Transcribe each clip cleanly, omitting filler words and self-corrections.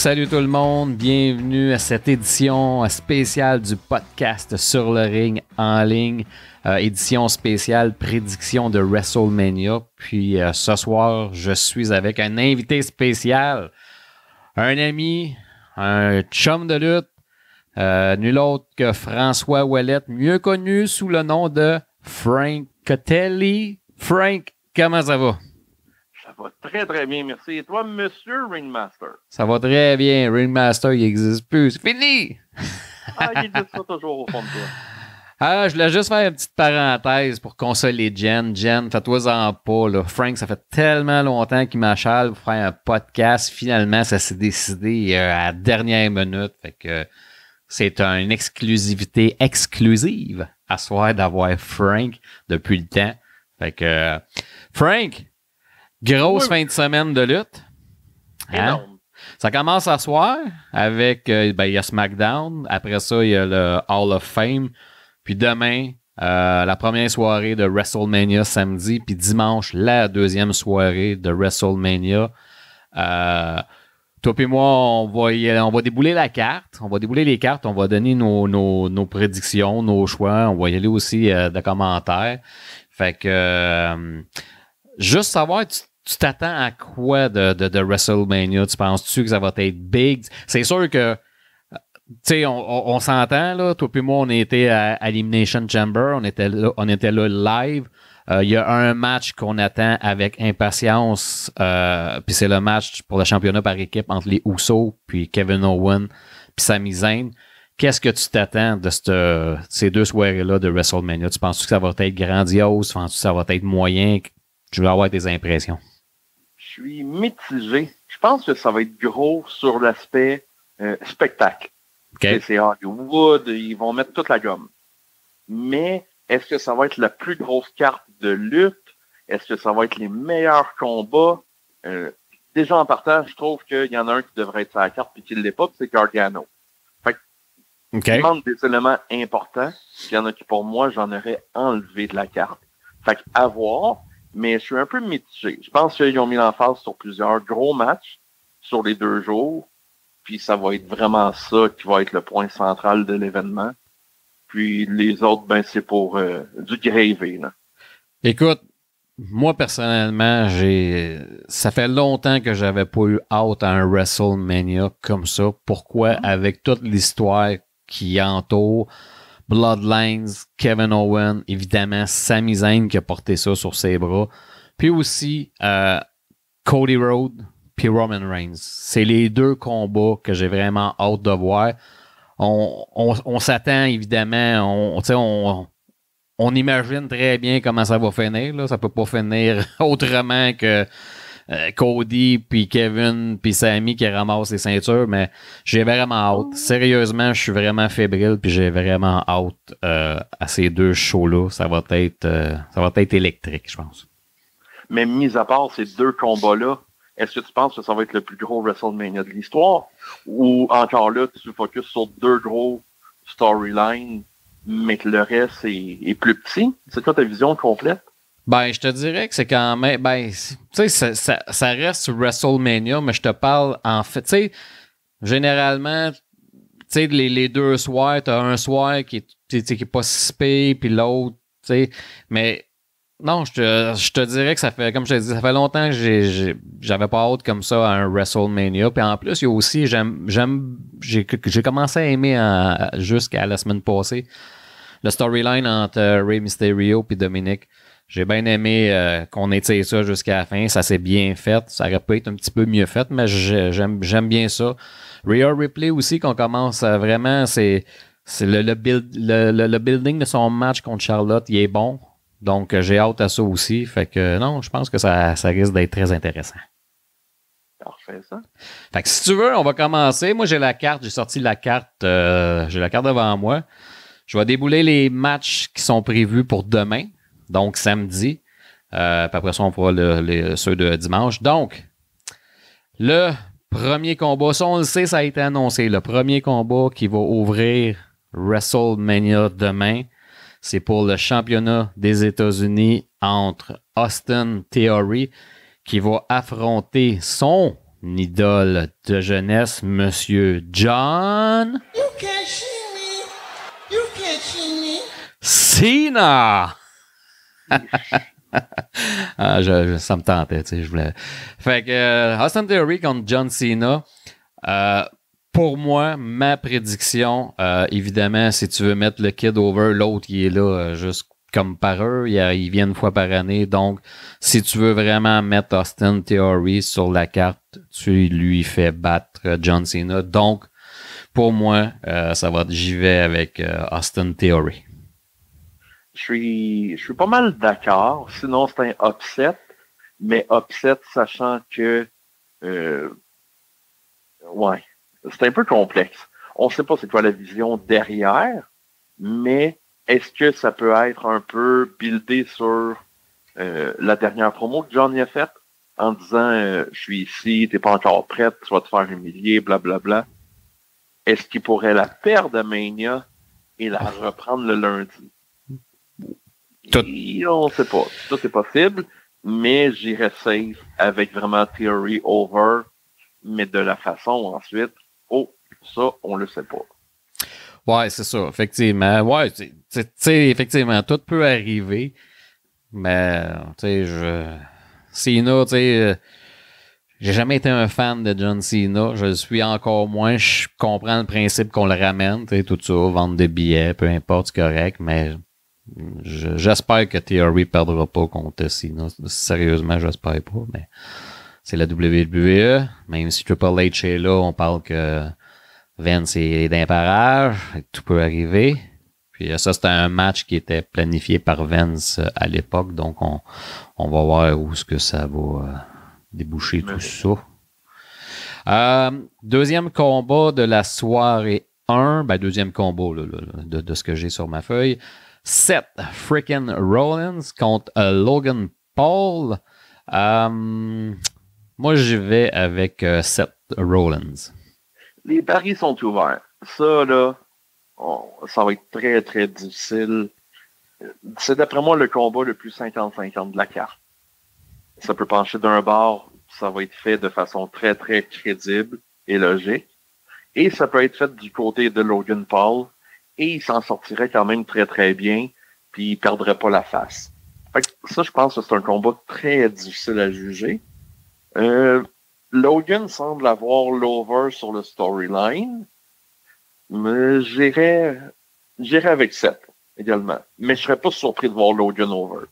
Salut tout le monde, bienvenue à cette édition spéciale du podcast Sur le ring en ligne, édition spéciale prédiction de WrestleMania. Puis ce soir, je suis avec un invité spécial, un ami, un chum de lutte, nul autre que François Ouellette, mieux connu sous le nom de Frank Cotelli. Frank, comment ça va? Ça va très, très bien, merci. Et toi, Monsieur Ringmaster? Ça va très bien. Ringmaster, il n'existe plus. C'est fini! Il dit ça toujours au fond de toi. Je voulais juste faire une petite parenthèse pour consoler Jen. Jen, fais-toi-en pas, là. Frank, ça fait tellement longtemps qu'il m'achale pour faire un podcast. Finalement, ça s'est décidé à la dernière minute. Fait que c'est une exclusivité exclusive à soir d'avoir Frank depuis le temps. Fait que Frank, grosse fin de semaine de lutte. Énorme. Ça commence à soir avec il y a SmackDown. Après ça, il y a le Hall of Fame. Puis demain, la première soirée de WrestleMania samedi. Puis dimanche, la deuxième soirée de WrestleMania. Toi et moi, on va débouler la carte. On va débouler les cartes. On va donner nos prédictions, nos choix. On va y aller aussi de commentaires. Fait que juste savoir, tu t'attends à quoi de WrestleMania? Tu penses-tu que ça va être big? C'est sûr que, tu sais, on s'entend, là. Toi et moi, on était à Elimination Chamber. On était là live. Il y a un match qu'on attend avec impatience. Puis c'est le match pour le championnat par équipe entre les Usos puis Kevin Owens puis Sami Zayn. Qu'est-ce que tu t'attends de ces deux soirées-là de WrestleMania? Tu penses que ça va être grandiose? Penses-tu que ça va être moyen? Je veux avoir tes impressions. Je suis mitigé. Je pense que ça va être gros sur l'aspect spectacle. Okay. C'est Hollywood, ils vont mettre toute la gomme. Mais est-ce que ça va être la plus grosse carte de lutte? Est-ce que ça va être les meilleurs combats? Déjà en partant, je trouve qu'il y en a un qui devrait être sur la carte puis qui ne l'est pas, puis c'est Gargano. Il manque des éléments importants. Il y en a qui, pour moi, j'en aurais enlevé de la carte. Fait qu'à voir, mais je suis un peu mitigé. Je pense qu'ils ont mis l'emphase sur plusieurs gros matchs sur les 2 jours. Puis ça va être vraiment ça qui va être le point central de l'événement. Puis les autres, ben c'est pour du gravy, là. Écoute, moi personnellement, ça fait longtemps que j'avais pas eu hâte à un WrestleMania comme ça. Pourquoi? Avec toute l'histoire qui entoure Bloodlines, Kevin Owens, évidemment Sami Zayn qui a porté ça sur ses bras, puis aussi Cody Rhodes puis Roman Reigns. C'est les 2 combats que j'ai vraiment hâte de voir. On s'attend évidemment, on imagine très bien comment ça va finir. Là. Ça peut pas finir autrement que Cody, puis Kevin, puis Sami qui ramassent les ceintures, mais j'ai vraiment hâte. Sérieusement, je suis vraiment fébrile, puis j'ai vraiment hâte à ces 2 shows-là. Ça va être électrique, je pense. Mais mis à part ces 2 combats-là, est-ce que tu penses que ça va être le plus gros WrestleMania de l'histoire? Ou encore là, tu focuses sur 2 gros storylines, mais que le reste est plus petit? C'est quoi ta vision complète? Ben, je te dirais que c'est quand même... Ben, tu sais, ça reste WrestleMania, mais je te parle en fait... Tu sais, généralement, tu sais, les 2 soirs, t'as un soir qui est pas si pire, puis l'autre, tu sais, mais... Non, je te dirais que ça fait, comme je te dis, ça fait longtemps que j'avais pas hâte comme ça à un WrestleMania. Puis en plus, il y a aussi, j'ai commencé à aimer jusqu'à la semaine passée le storyline entre Rey Mysterio et Dominic. J'ai bien aimé qu'on étire ça jusqu'à la fin. Ça s'est bien fait. Ça aurait pu être un petit peu mieux fait, mais j'aime bien ça. Rhea Ripley aussi, qu'on commence à vraiment, c'est le building de son match contre Charlotte, il est bon. Donc, j'ai hâte à ça aussi. Fait que non, je pense que ça risque d'être très intéressant. Parfait, ça. Fait que si tu veux, on va commencer. Moi, j'ai sorti la carte, j'ai la carte devant moi. Je vais débouler les matchs qui sont prévus pour demain, donc samedi. Puis après ça, on fera ceux de dimanche. Donc, le premier combat, ça on le sait, ça a été annoncé. Le premier combat qui va ouvrir WrestleMania demain, c'est pour le championnat des États-Unis entre Austin Theory qui va affronter son une idole de jeunesse, Monsieur John Cena. Ça me tentait, tu sais, je voulais. Fait que Austin Theory contre John Cena. Pour moi, ma prédiction, évidemment, si tu veux mettre le kid over, l'autre il est là juste comme par eux, il vient une fois par année. Donc, si tu veux vraiment mettre Austin Theory sur la carte, tu lui fais battre John Cena. Donc, pour moi, j'y vais avec Austin Theory. Je suis pas mal d'accord. Sinon, c'est un upset. Mais upset, sachant que ouais, c'est un peu complexe. On sait pas c'est quoi la vision derrière, mais est-ce que ça peut être un peu buildé sur la dernière promo que John y a faite en disant je suis ici, t'es pas encore prête, tu vas te faire humilier, blablabla. Est-ce qu'il pourrait la perdre à Mania et la reprendre le lundi? Et on sait pas. Tout est possible, mais j'irais safe avec vraiment Theory over, mais de la façon ensuite, ça, on le sait pas. Ouais, c'est ça, effectivement. Ouais, tu sais, effectivement, tout peut arriver, mais, tu sais, Cena, tu sais, j'ai jamais été un fan de John Cena, je le suis encore moins, je comprends le principe qu'on le ramène, tu sais, tout ça, vendre des billets, peu importe, c'est correct, mais j'espère que Theory perdra pas contre Cena. Sérieusement, j'espère pas, mais c'est la WWE. Même si Triple H est là, on parle que Vince est d'imparage. Tout peut arriver. Puis ça, c'était un match qui était planifié par Vince à l'époque. Donc, on va voir où est-ce que ça va déboucher tout ça. Deuxième combat de la soirée 1. Deuxième combat de ce que j'ai sur ma feuille. Seth freaking Rollins contre Logan Paul. Moi, j'y vais avec Seth Rollins. Les paris sont ouverts. Ça, là, ça va être très, très difficile. C'est d'après moi le combat le plus 50-50 de la carte. Ça peut pencher d'un bord, ça va être fait de façon très, très crédible et logique. Et ça peut être fait du côté de Logan Paul. Et il s'en sortirait quand même très, très bien, puis il perdrait pas la face. Fait que ça, je pense que c'est un combat très difficile à juger. Logan semble avoir l'over sur le storyline, mais j'irais avec Seth également. Mais je serais pas surpris de voir Logan over.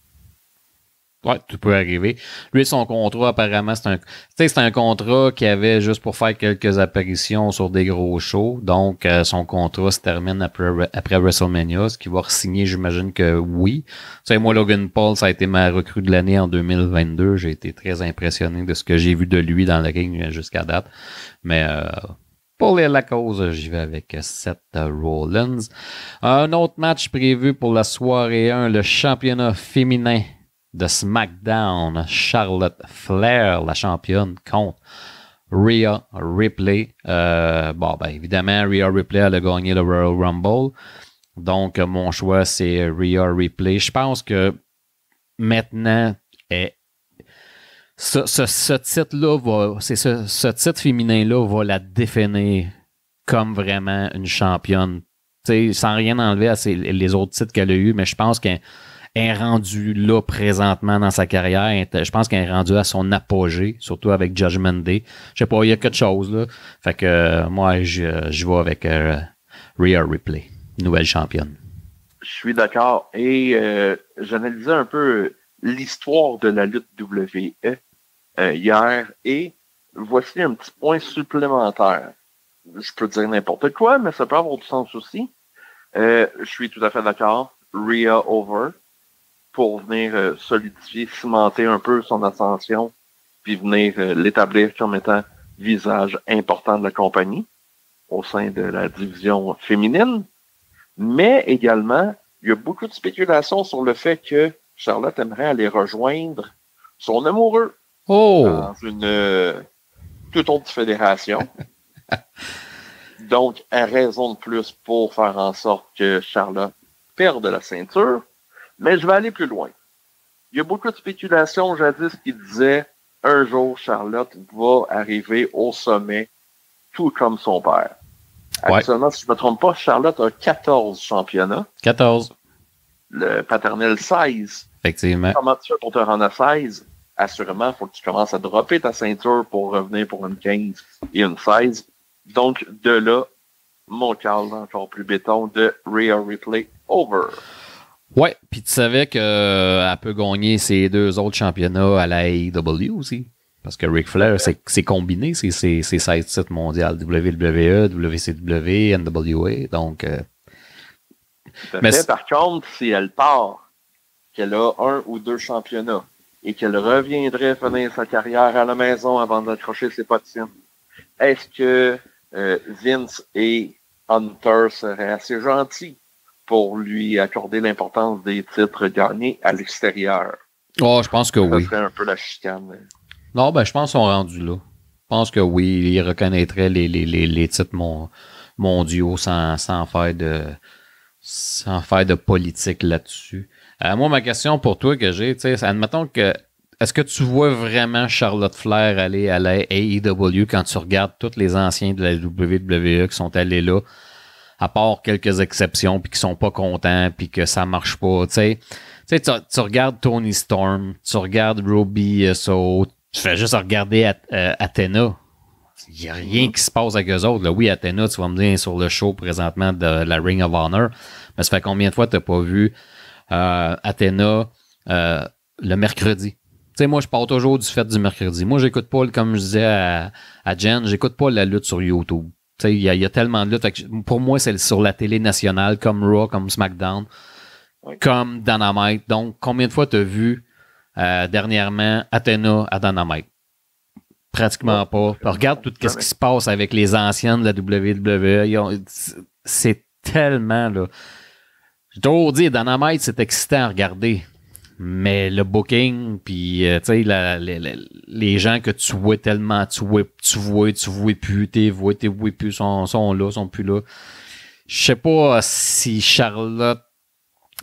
Ouais, tout peut arriver. Lui, son contrat, apparemment, c'est un contrat qu'il avait juste pour faire quelques apparitions sur des gros shows. Donc, son contrat se termine après WrestleMania. Ce qu'il va re-signer, j'imagine que oui. Tu sais, moi, Logan Paul, ça a été ma recrue de l'année en 2022. J'ai été très impressionné de ce que j'ai vu de lui dans le ring jusqu'à date. Mais pour la cause, j'y vais avec Seth Rollins. Un autre match prévu pour la soirée 1, le championnat féminin de SmackDown, Charlotte Flair, la championne, contre Rhea Ripley. Évidemment, Rhea Ripley, elle a gagné le Royal Rumble. Donc, mon choix, c'est Rhea Ripley. Je pense que maintenant, ce titre-là ce titre féminin-là va la définir comme vraiment une championne. Tu sais, sans rien enlever à les autres titres qu'elle a eu, mais je pense qu'elle est rendue là présentement dans sa carrière. Je pense qu'elle est rendue à son apogée, surtout avec Judgment Day. Je sais pas, il y a quelque chose là. Fait que moi, je vais avec Rhea Ripley, nouvelle championne. Je suis d'accord. Et j'analysais un peu l'histoire de la lutte WWE hier et voici un petit point supplémentaire. Je peux dire n'importe quoi, mais ça peut avoir du sens aussi. Je suis tout à fait d'accord. Rhea over pour venir solidifier, cimenter un peu son ascension, puis venir l'établir comme étant visage important de la compagnie au sein de la division féminine. Mais également, il y a beaucoup de spéculations sur le fait que Charlotte aimerait aller rejoindre son amoureux dans une toute autre fédération. Donc, à raison de plus pour faire en sorte que Charlotte perde la ceinture. Mais je vais aller plus loin. Il y a beaucoup de spéculations jadis qui disaient un jour, Charlotte va arriver au sommet, tout comme son père. Ouais. Actuellement, si je ne me trompe pas, Charlotte a 14 championnats. 14. Le paternel 16. Effectivement. Comment tu fais pour te rendre à 16? Assurément, il faut que tu commences à dropper ta ceinture pour revenir pour une 15 et une 16. Donc, de là, mon call encore plus béton de Rhea Ripley over. Ouais, puis tu savais qu'elle peut gagner ses 2 autres championnats à la AEW aussi. Parce que Ric Flair, c'est combiné, c'est 16 titres mondiaux. WWE, WCW, NWA. Donc. Par contre, si elle part, qu'elle a 1 ou 2 championnats et qu'elle reviendrait finir sa carrière à la maison avant d'accrocher ses bottines, est-ce que Vince et Hunter seraient assez gentils pour lui accorder l'importance des titres gagnés à l'extérieur? Oh, je pense que oui. Ça serait un peu la chicane. Non, ben, je pense qu'ils sont rendus là. Je pense que oui, ils reconnaîtraient les titres mondiaux sans faire de politique là-dessus. Moi, ma question pour toi que j'ai, tu sais, admettons que est-ce que tu vois vraiment Charlotte Flair aller à la AEW quand tu regardes tous les anciens de la WWE qui sont allés là, à part quelques exceptions, puis qui sont pas contents, puis que ça marche pas, tu sais? Tu regardes Tony Storm, tu regardes Ruby So, tu fais juste regarder Athena. Il n'y a rien qui se passe avec eux autres. Là. Oui, Athena, tu vas me dire sur le show présentement de la Ring of Honor, mais ça fait combien de fois tu n'as pas vu Athena le mercredi? Tu sais, moi, je parle toujours du fait du mercredi. Moi, j'écoute pas, comme je disais à Jen, j'écoute pas la lutte sur YouTube. Tu sais, il y a tellement de luttes. Pour moi, c'est sur la télé nationale, comme Raw, comme SmackDown, comme Dynamite. Donc, combien de fois tu as vu dernièrement Athena à Dynamite? Pratiquement pas. Regarde tout ce qui se passe avec les anciennes de la WWE. C'est tellement, là. J'ai toujours dit, Dynamite, c'est excitant à regarder. Mais le booking, puis, tu sais, les gens que tu vois tellement, tu vois plus, t'es vois plus, sont là, sont plus là. Je sais pas si Charlotte,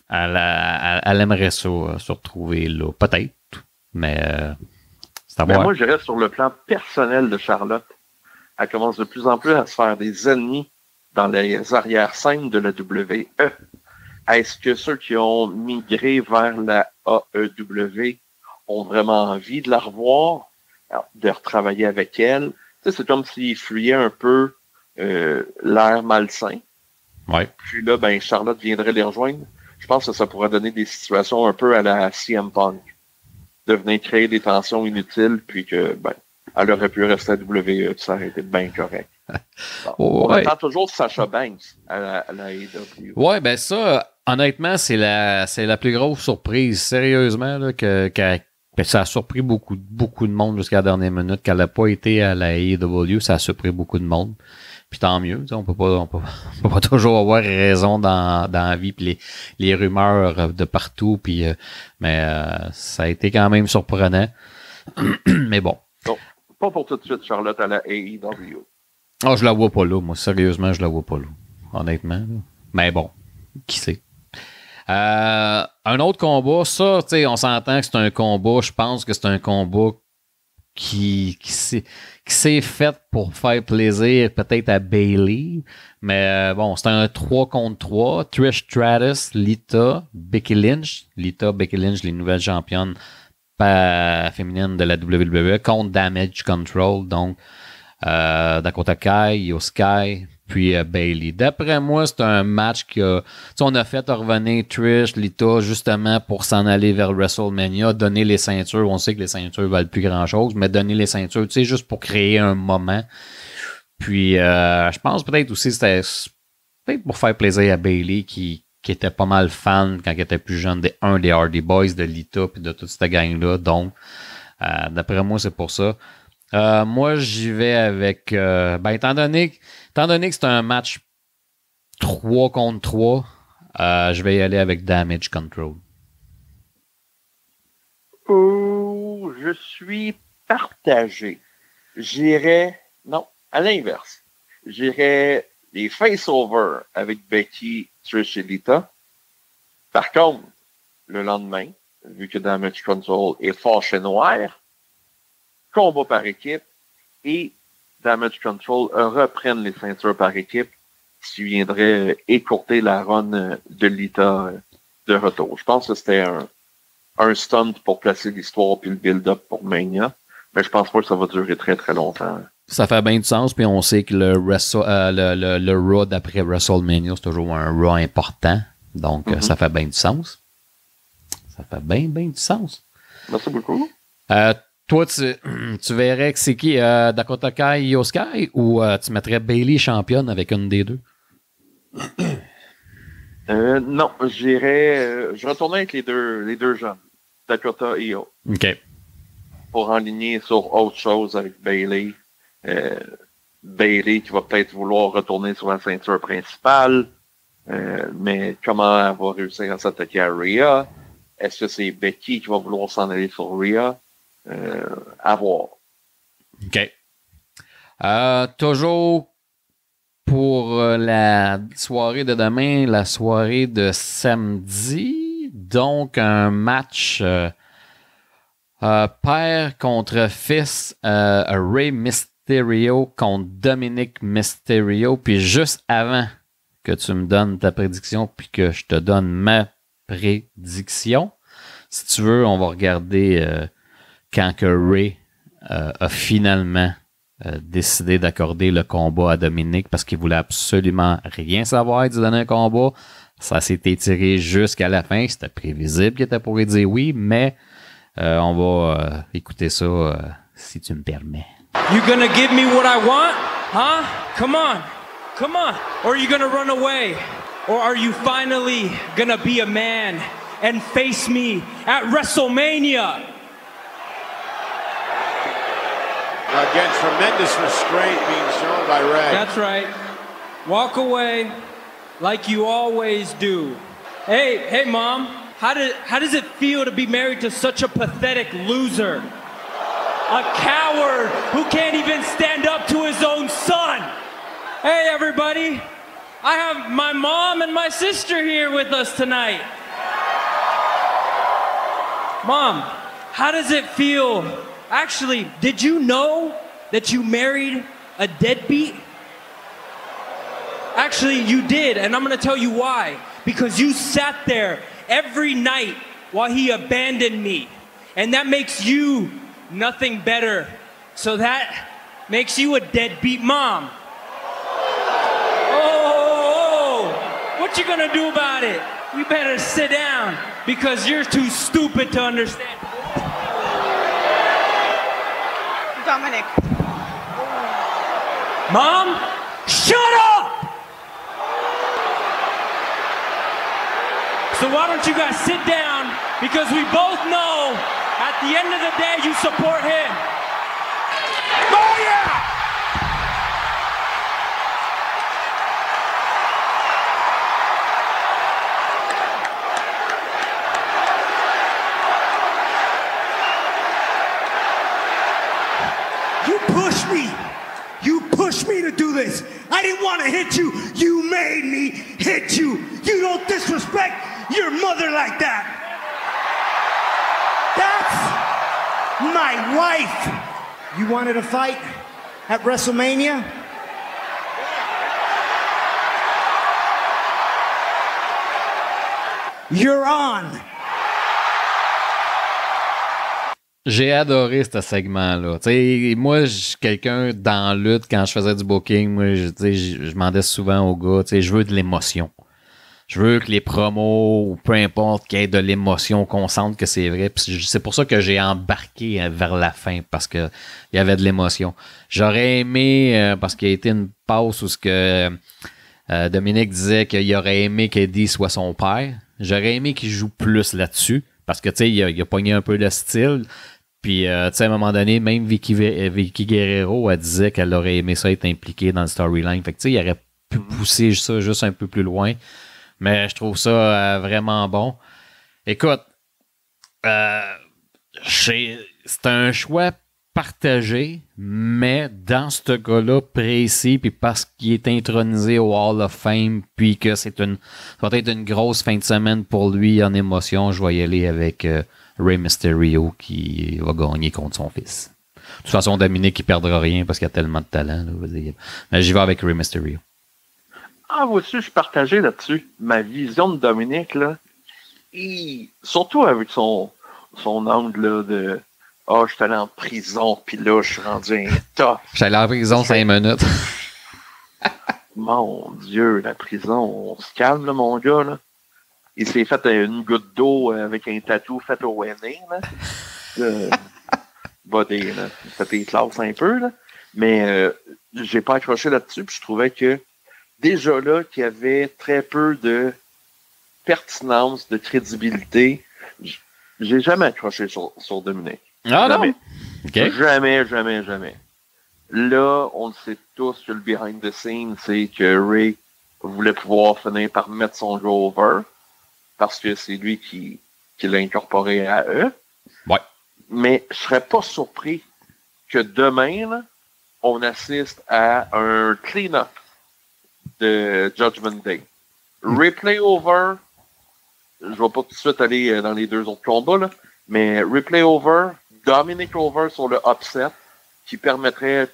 elle aimerait ça, se retrouver là. Peut-être. Mais, c'est à voir. Moi, je reste sur le plan personnel de Charlotte. Elle commence de plus en plus à se faire des ennemis dans les arrière-scènes de la WWE. Est-ce que ceux qui ont migré vers la AEW ont vraiment envie de la revoir, de retravailler avec elle? Tu sais, c'est comme s'ils fuyaient un peu l'air malsain. Ouais. Puis là, ben, Charlotte viendrait les rejoindre. Je pense que ça pourrait donner des situations un peu à la CM Punk. De venir créer des tensions inutiles, puis que, ben, elle aurait pu rester à WWE, ça aurait été bien correct. Bon, on attend toujours Sasha Banks à la AEW. Ouais, ben ça, honnêtement, c'est la plus grosse surprise, sérieusement, là, que ça a surpris beaucoup de monde jusqu'à la dernière minute. Qu'elle n'a pas été à la AEW, ça a surpris beaucoup de monde. Puis tant mieux, on peut pas toujours avoir raison dans la vie, puis les rumeurs de partout, puis mais ça a été quand même surprenant. Mais bon. Non, pas pour tout de suite, Charlotte à la AEW. Oh, je la vois pas là, moi. Sérieusement, je la vois pas là. Honnêtement. Là. Mais bon, qui sait. Un autre combat, ça, tu sais, on s'entend que c'est un combat. Je pense que c'est un combat qui s'est fait pour faire plaisir peut-être à Bayley. Mais bon, c'est un 3 contre 3. Trish Stratus, Lita, Becky Lynch. Lita, Becky Lynch, les nouvelles championnes féminines de la WWE contre Damage Control. Donc, Dakota Kai, Io Sky, puis Bayley. D'après moi, c'est un match que on a fait revenir Trish, Lita, justement pour s'en aller vers WrestleMania, donner les ceintures. On sait que les ceintures valent plus grand-chose, mais donner les ceintures, tu sais, juste pour créer un moment. Puis, je pense peut-être aussi c'était peut-être pour faire plaisir à Bayley qui était pas mal fan quand elle était plus jeune des Hardy Boys, de Lita, puis de toute cette gang-là. Donc, d'après moi, c'est pour ça. Moi, j'y vais avec... étant donné que c'est un match 3 contre 3, je vais y aller avec Damage Control. Je suis partagé. J'irais... Non, à l'inverse. J'irais les face-over avec Becky, Trish et Lita. Par contre, le lendemain, vu que Damage Control est fâché noir, combat par équipe et Damage Control reprennent les ceintures par équipe, ce qui viendrait écourter la run de Lita de retour. Je pense que c'était un stunt pour placer l'histoire puis le build-up pour Mania, mais je pense pas que ça va durer très très longtemps. Ça fait bien du sens, puis on sait que le Raw d'après WrestleMania, c'est toujours un Raw important, donc ça fait bien du sens. Ça fait bien du sens. Merci beaucoup. Toi, tu verrais que c'est qui, Dakota Kai, Io Sky, ou tu mettrais Bayley championne avec une des deux? Non, je retournerai avec les deux jeunes, Dakota et Io. OK. Pour enligner sur autre chose avec Bayley. Bayley qui va peut-être vouloir retourner sur la ceinture principale. Mais comment elle va réussir à s'attaquer à Rhea? Est-ce que c'est Becky qui va vouloir s'en aller sur Rhea? À voir. OK. Toujours pour la soirée de demain, la soirée de samedi. Donc, un match père contre fils, Rey Mysterio contre Dominic Mysterio. Puis juste avant que tu me donnes ta prédiction puis que je te donne ma prédiction, si tu veux, on va regarder quand que Rey a finalement décidé d'accorder le combat à Dominic parce qu'il voulait absolument rien savoir du dernier combat. Ça s'est étiré jusqu'à la fin. C'était prévisible qu'il était pour lui dire oui, mais on va écouter ça si tu me permets. You gonna give me what I want? Huh? Come on. Come on. Or are you gonna run away? Or are you finally gonna be a man and face me at WrestleMania? Again, tremendous restraint being shown by Rey. That's right. Walk away like you always do. Hey, Mom. How does it feel to be married to such a pathetic loser? A coward who can't even stand up to his own son. Hey, everybody. I have my mom and my sister here with us tonight. Mom, how does it feel? Actually, did you know that you married a deadbeat? Actually, you did, and I'm going to tell you why. Because you sat there every night while he abandoned me. And that makes you nothing better. So that makes you a deadbeat mom. Oh, what you gonna do about it? You better sit down because you're too stupid to understand. Dominic. Mom, shut up! So why don't you guys sit down, because we both know at the end of the day you support him. Oh yeah! You pushed me to do this. I didn't want to hit you. You made me hit you. You don't disrespect your mother like that. That's my wife. You wanted a fight at WrestleMania? You're on. J'ai adoré ce segment-là. T'sais, moi, je suis quelqu'un dans la lutte, quand je faisais du booking, moi, je demandais souvent aux gars, je veux de l'émotion. Je veux que les promos, ou peu importe, qu'il y ait de l'émotion, qu'on sente que c'est vrai. Puis c'est pour ça que j'ai embarqué vers la fin, parce que il y avait de l'émotion. J'aurais aimé, parce qu'il y a été une pause où ce que Dominique disait qu'il aurait aimé qu'Eddie soit son père. J'aurais aimé qu'il joue plus là-dessus, parce que, tu sais, il a pogné un peu le style. Puis, tu sais, à un moment donné, même Vicky Guerrero, elle disait qu'elle aurait aimé ça être impliquée dans le storyline. Fait que, tu sais, il aurait pu pousser ça juste un peu plus loin. Mais je trouve ça vraiment bon. Écoute, c'est un choix partagé, mais dans ce cas-là précis, puis parce qu'il est intronisé au Hall of Fame, puis que ça va être une grosse fin de semaine pour lui en émotion, je vais y aller avec Rey Mysterio qui va gagner contre son fils. De toute façon, Dominique, il perdra rien parce qu'il a tellement de talent. Là, mais j'y vais avec Rey Mysterio. Ah, moi aussi, je suis partagé là-dessus. Ma vision de Dominique, là, surtout avec son angle là, de « Ah, je suis allé en prison, puis là, je suis rendu un tough. » Je suis allé en prison 5 minutes. Mon Dieu, la prison, on se calme, là, mon gars, là. Il s'est fait une goutte d'eau avec un tatou fait au wedding, là. Body, là. C'était classe un peu, là. Mais j'ai pas accroché là-dessus, puis je trouvais que déjà là, qu'il y avait très peu de pertinence, de crédibilité. J'ai jamais accroché sur Dominique. Ah jamais. non? Okay. Jamais. Là, on le sait tous que le behind the scenes, c'est que Ray voulait pouvoir finir par mettre son jeu over parce que c'est lui qui l'a incorporé à eux. Ouais. Mais je serais pas surpris que demain, là, on assiste à un clean-up de Judgment Day. Replay over, je vais pas tout de suite aller dans les deux autres combats, là, mais replay over, Dominic over sur le upset, qui permettrait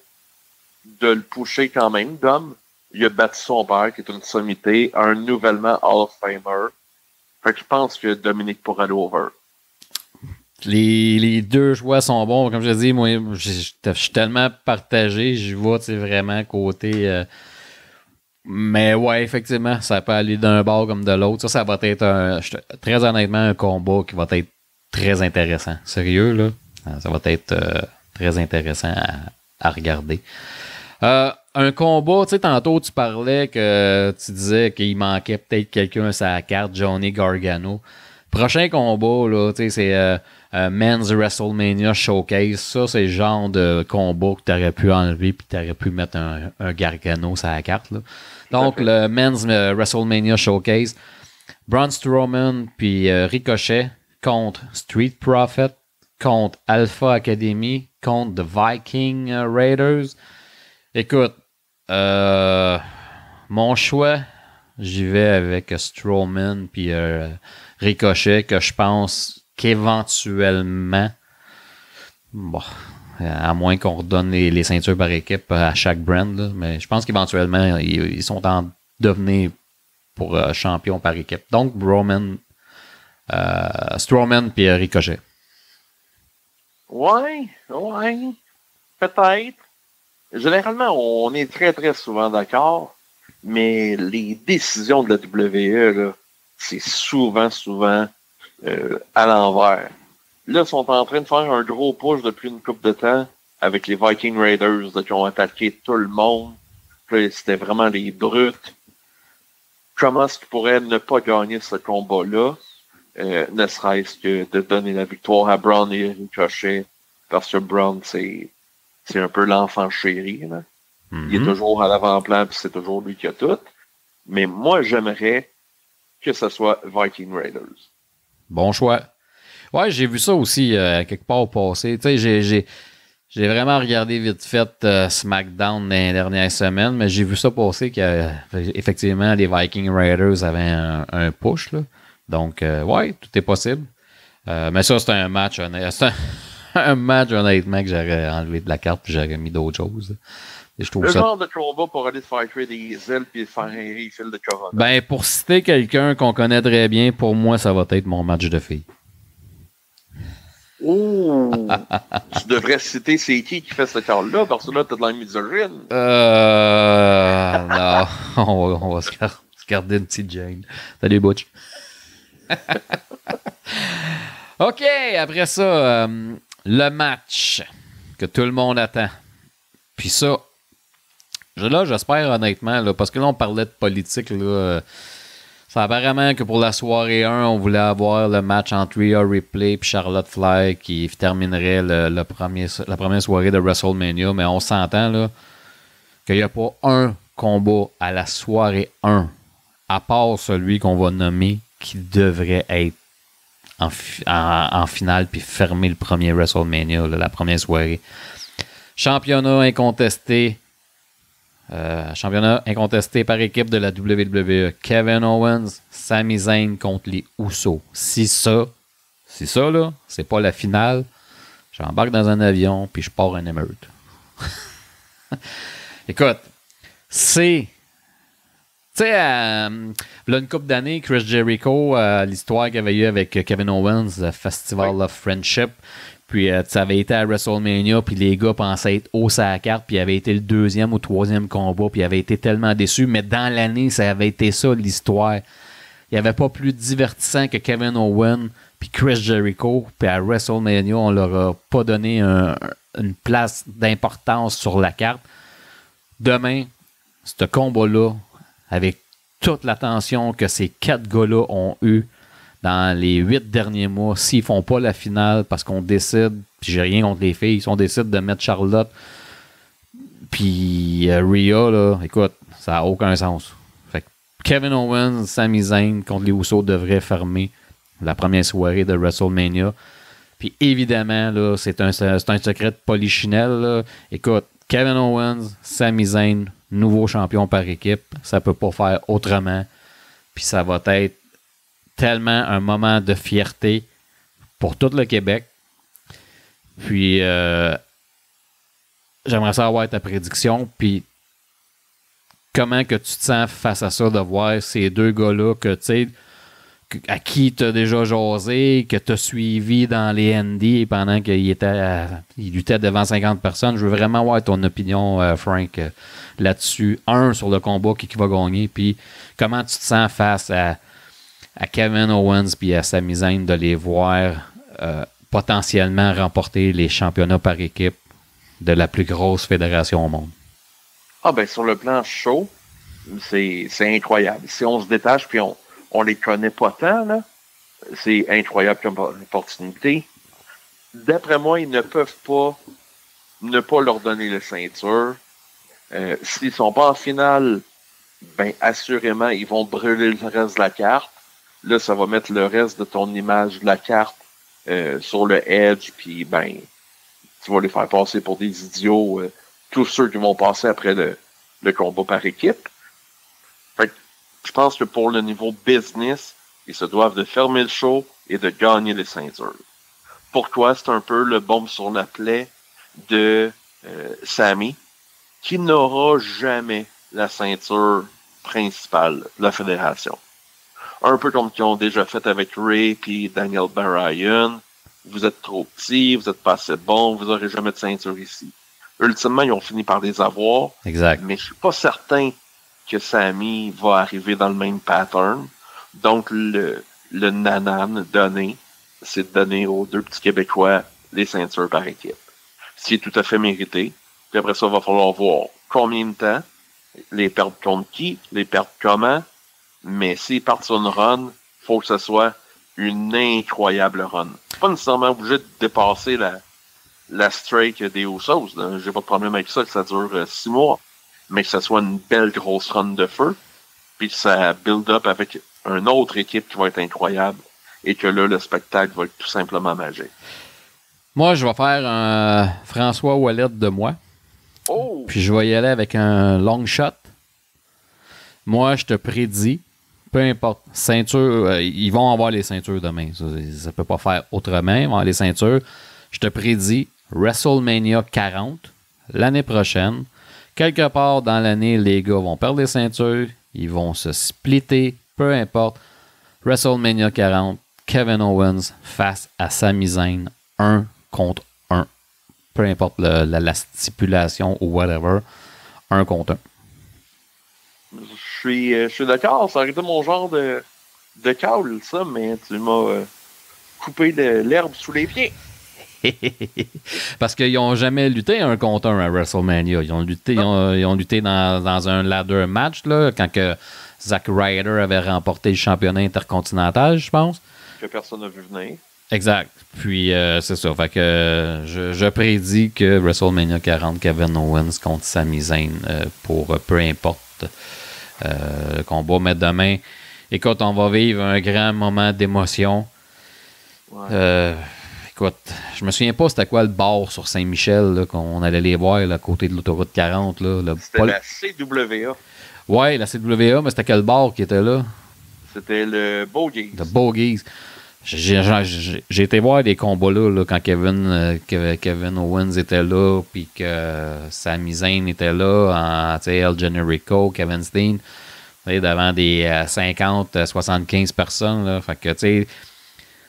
de le pusher quand même. Dom, il a battu son père, qui est une sommité, un nouvellement Hall of Famer. Fait que je pense que Dominic pourrait aller over. Les deux choix sont bons. Comme je dis, moi, je suis tellement partagé. Je vois vraiment côté... Mais ouais, effectivement, ça peut aller d'un bord comme de l'autre. Ça va être très honnêtement un combat qui va être très intéressant. Sérieux, là. Ça va être très intéressant à regarder. Un combat, tu sais, tantôt tu parlais que tu disais qu'il manquait peut-être quelqu'un à sa carte, Johnny Gargano. Prochain combat, là, tu sais, c'est Men's WrestleMania Showcase. Ça, c'est le genre de combat que tu aurais pu enlever puis tu aurais pu mettre un Gargano sur la carte, là. Donc, le Men's WrestleMania Showcase, Braun Strowman puis Ricochet contre Street Profit, contre Alpha Academy, contre The Viking Raiders. Écoute, mon choix, j'y vais avec Strowman puis Ricochet, que je pense qu'éventuellement, bon, à moins qu'on redonne les ceintures par équipe à chaque brand, là, mais je pense qu'éventuellement, ils sont en devenir pour champion par équipe. Donc, Strowman puis Ricochet. Ouais, peut-être. Généralement, on est très, très souvent d'accord, mais les décisions de la WWE, là, c'est souvent à l'envers. Là, ils sont en train de faire un gros push depuis une couple de temps avec les Viking Raiders là, qui ont attaqué tout le monde. Puis, c'était vraiment les brutes. Comment est-ce qu'ils pourraient ne pas gagner ce combat-là? Ne serait-ce que de donner la victoire à Braun et Ricochet, parce que Braun, c'est un peu l'enfant chéri. Là. Mm-hmm. Il est toujours à l'avant-plan, puis c'est toujours lui qui a tout. Mais moi, j'aimerais que ce soit Viking Raiders. Bon choix. Ouais, j'ai vu ça aussi quelque part au passé. Tu sais, j'ai vraiment regardé vite fait SmackDown dans les dernières semaines, mais j'ai vu ça passer qu'effectivement, les Viking Raiders avaient un push, là. Donc, ouais, tout est possible. Mais ça, c'est un match honnêtement que j'aurais enlevé de la carte et j'aurais mis d'autres choses. Et je trouve le ça... genre de combat pour aller se faire créer des ailes et faire un refill de Corona. Ben, pour citer quelqu'un qu'on connaît très bien, pour moi, ça va être mon match de filles. Oh! Tu devrais citer c'est qui fait ce cas-là, parce que là, t'as de la misogyne. Non, on va se garder une petite Jane. Salut, Butch. OK, après ça, le match que tout le monde attend. Puis ça, là, j'espère honnêtement, là, parce que là, on parlait de politique, là, c'est apparemment que pour la soirée 1, on voulait avoir le match entre Rhea Ripley et Charlotte Flair qui terminerait la première soirée de WrestleMania, mais on s'entend là qu'il n'y a pas un combat à la soirée 1, à part celui qu'on va nommer, qui devrait être en finale puis fermer le premier WrestleMania, là, la première soirée. Championnat incontesté par équipe de la WWE. Kevin Owens, Sami Zayn contre les Usos. Si ça là, c'est pas la finale, j'embarque dans un avion, puis je pars en émeute. Écoute, c'est... Tu sais, là, une couple d'années, Chris Jericho, l'histoire qu'il avait eu avec Kevin Owens, le Festival of Friendship, puis ça avait été à WrestleMania, puis les gars pensaient être haut sa carte, puis il avait été le 2e ou 3e combat, puis il avait été tellement déçu, mais dans l'année, ça avait été ça l'histoire. Il n'y avait pas plus divertissant que Kevin Owens puis Chris Jericho, puis à WrestleMania, on leur a pas donné une place d'importance sur la carte. Demain, ce combat-là, avec toute l'attention que ces 4 gars-là ont eu dans les 8 derniers mois, s'ils font pas la finale parce qu'on décide, puis j'ai rien contre les filles, si on décide de mettre Charlotte puis Rhea, là, écoute, ça n'a aucun sens. Fait que Kevin Owens, Sami Zayn contre les Usos devraient fermer la première soirée de WrestleMania. Puis évidemment, là, c'est un secret de polichinelle, là. Écoute, Kevin Owens, Sami Zayn, nouveau champion par équipe, ça peut pas faire autrement. Puis ça va être tellement un moment de fierté pour tout le Québec. Puis j'aimerais savoir ta prédiction. Puis comment que tu te sens face à ça de voir ces 2 gars-là que tu sais à qui tu as déjà jasé, que tu as suivi dans les ND pendant qu'il luttait devant 50 personnes. Je veux vraiment avoir ton opinion, Frank, là-dessus. Sur le combat, qui va gagner, puis comment tu te sens face à Kevin Owens puis à Sami Zayn de les voir potentiellement remporter les championnats par équipe de la plus grosse fédération au monde. Ah ben sur le plan show, c'est incroyable. Si on se détache puis on les connaît pas tant, là, c'est incroyable comme opportunité. D'après moi, ils ne peuvent pas ne pas leur donner la ceinture. S'ils sont pas en finale, ben assurément, ils vont brûler le reste de la carte. Là, ça va mettre le reste de ton image de la carte sur le edge, puis ben, tu vas les faire passer pour des idiots, tous ceux qui vont passer après le combat par équipe. Fait que, je pense que pour le niveau business, ils se doivent de fermer le show et de gagner les ceintures. Pourquoi? C'est un peu le bombe sur la plaie de Sami, qui n'aura jamais la ceinture principale de la fédération. Un peu comme qu'ils ont déjà fait avec Ray et Daniel Bryan. Vous êtes trop petits, vous êtes pas assez bons, vous n'aurez jamais de ceinture ici. Ultimement, ils ont fini par les avoir. Exact. Mais je suis pas certain que Sami va arriver dans le même pattern. Donc, le nanan donné, c'est de donner aux 2 petits Québécois les ceintures par équipe. Ce qui est tout à fait mérité. Puis après ça, il va falloir voir combien de temps, les perdre contre qui, les perdre comment. Mais s'ils partent sur une run, faut que ce soit une incroyable run. C'est pas nécessairement obligé de dépasser la streak des Usos. Là. J'ai pas de problème avec ça, que ça dure 6 mois. Mais que ce soit une belle grosse run de feu. Puis que ça build up avec une autre équipe qui va être incroyable. Et que là, le spectacle va être tout simplement magique. Moi, je vais faire un François Ouellet de moi. Oh! Puis je vais y aller avec un long shot. Moi, je te prédis, peu importe, ceinture, ils vont avoir les ceintures demain. Ça peut pas faire autrement, ils vont avoir les ceintures. Je te prédis WrestleMania 40, l'année prochaine. Quelque part dans l'année, les gars vont perdre les ceintures, ils vont se splitter, peu importe. WrestleMania 40, Kevin Owens face à Sami Zayn, 1 contre 1. Peu importe la stipulation ou whatever, 1 contre 1. Je suis d'accord, ça aurait été mon genre de caule, ça, mais tu m'as coupé l'herbe sous les pieds. Parce qu'ils n'ont jamais lutté 1 contre 1 à WrestleMania. Ils ont lutté dans un ladder match, là, quand que Zack Ryder avait remporté le championnat intercontinental, je pense. Que personne n'a vu venir. Exact. Puis, c'est ça. Fait que je prédis que WrestleMania 40, Kevin Owens contre Sami Zayn pour peu importe le combat. Mais demain, écoute, on va vivre un grand moment d'émotion. Ouais. Écoute, je me souviens pas c'était quoi le bar sur Saint-Michel là, qu'on allait les voir là, à côté de l'autoroute 40. Là, c'était la CWA. Ouais, la CWA, mais c'était quel bar qui était là? C'était le Bogies. Le Bogies. J'ai été voir des combats là quand Kevin Owens était là, puis que Sami Zayn était là, El Generico, Kevin Steen, devant des 50-75 personnes. Là, fait que, tu sais,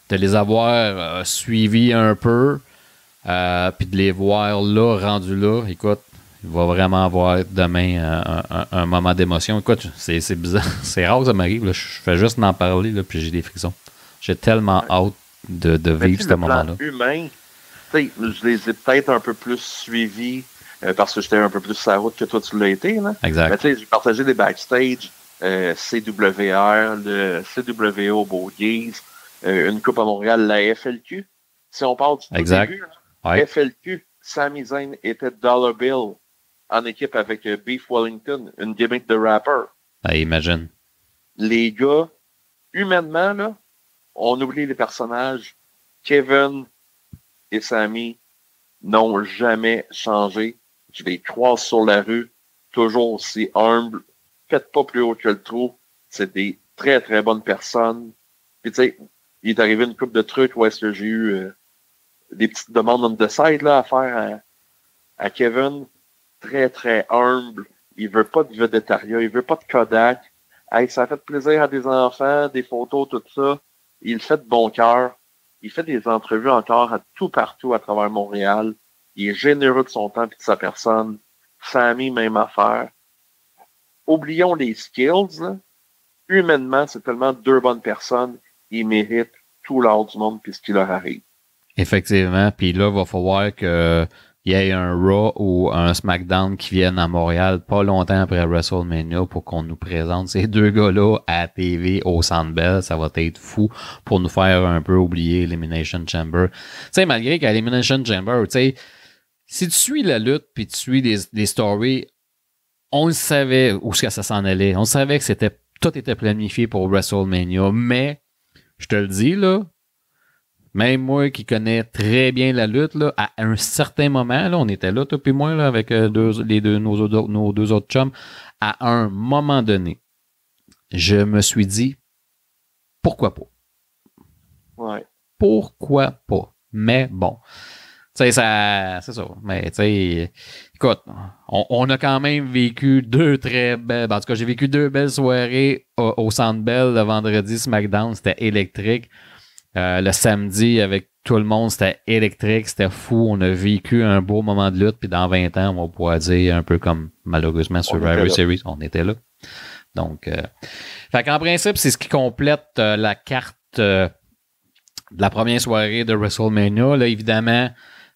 de les avoir suivis un peu, puis de les voir là, rendus là, écoute, il va vraiment avoir demain un moment d'émotion. Écoute, c'est bizarre. C'est rare que ça m'arrive. Là. Je fais juste en parler, là, puis j'ai des frissons. J'ai tellement hâte de vivre ce moment-là. Humain, je les ai peut-être un peu plus suivis parce que j'étais un peu plus sur la route que toi, tu l'as été. Là. Exact. Mais j'ai partagé des backstage, CWR, le CWO Bourguise, une coupe à Montréal, la FLQ. Si on parle du tout début, ouais. FLQ, Sami Zayn était Dollar Bill en équipe avec Beef Wellington, une gimmick de rapper. Imagine. Les gars, humainement, là, on oublie les personnages. Kevin et Sami n'ont jamais changé. Je les croise sur la rue, toujours aussi humbles. Faites pas plus haut que le trou. C'est des très, très bonnes personnes. Puis tu sais, il est arrivé une couple de trucs où est-ce que j'ai eu des petites demandes on the side là, à faire à Kevin. Très, très humble. Il veut pas de vedettariat. Il veut pas de Kodak. Hey, ça fait plaisir à des enfants, des photos, tout ça. Il fait de bon cœur. Il fait des entrevues encore à tout partout à travers Montréal. Il est généreux de son temps et de sa personne. Sami, même affaire. Oublions les skills. Là. Humainement, c'est tellement deux bonnes personnes. Ils méritent tout l'or du monde puis ce qui leur arrive. Effectivement. Puis là, il va falloir qu'il y ait un Raw ou un SmackDown qui viennent à Montréal pas longtemps après WrestleMania pour qu'on nous présente ces deux gars-là à la TV au Centre Bell. Ça va être fou pour nous faire un peu oublier Elimination Chamber. Tu sais, malgré qu'à Elimination Chamber, tu sais, si tu suis la lutte puis tu suis des stories, on le savait où ça s'en allait. On savait que tout était planifié pour WrestleMania, mais je te le dis, là, même moi qui connais très bien la lutte, là, à un certain moment, là, on était là, toi et moi, là, avec nos deux autres chums, à un moment donné, je me suis dit, pourquoi pas? Ouais. Pourquoi pas? Mais bon, tu sais, c'est ça. Mais tu sais, écoute, on a quand même vécu deux très belles, en tout cas, j'ai vécu deux belles soirées au Centre Bell le vendredi, SmackDown, c'était électrique. Le samedi, avec tout le monde, c'était électrique, c'était fou. On a vécu un beau moment de lutte, puis dans 20 ans, on va pouvoir dire un peu comme, malheureusement, Survivor Series, on était là. Donc, fait qu'en principe, c'est ce qui complète la carte de la première soirée de WrestleMania. Là, évidemment,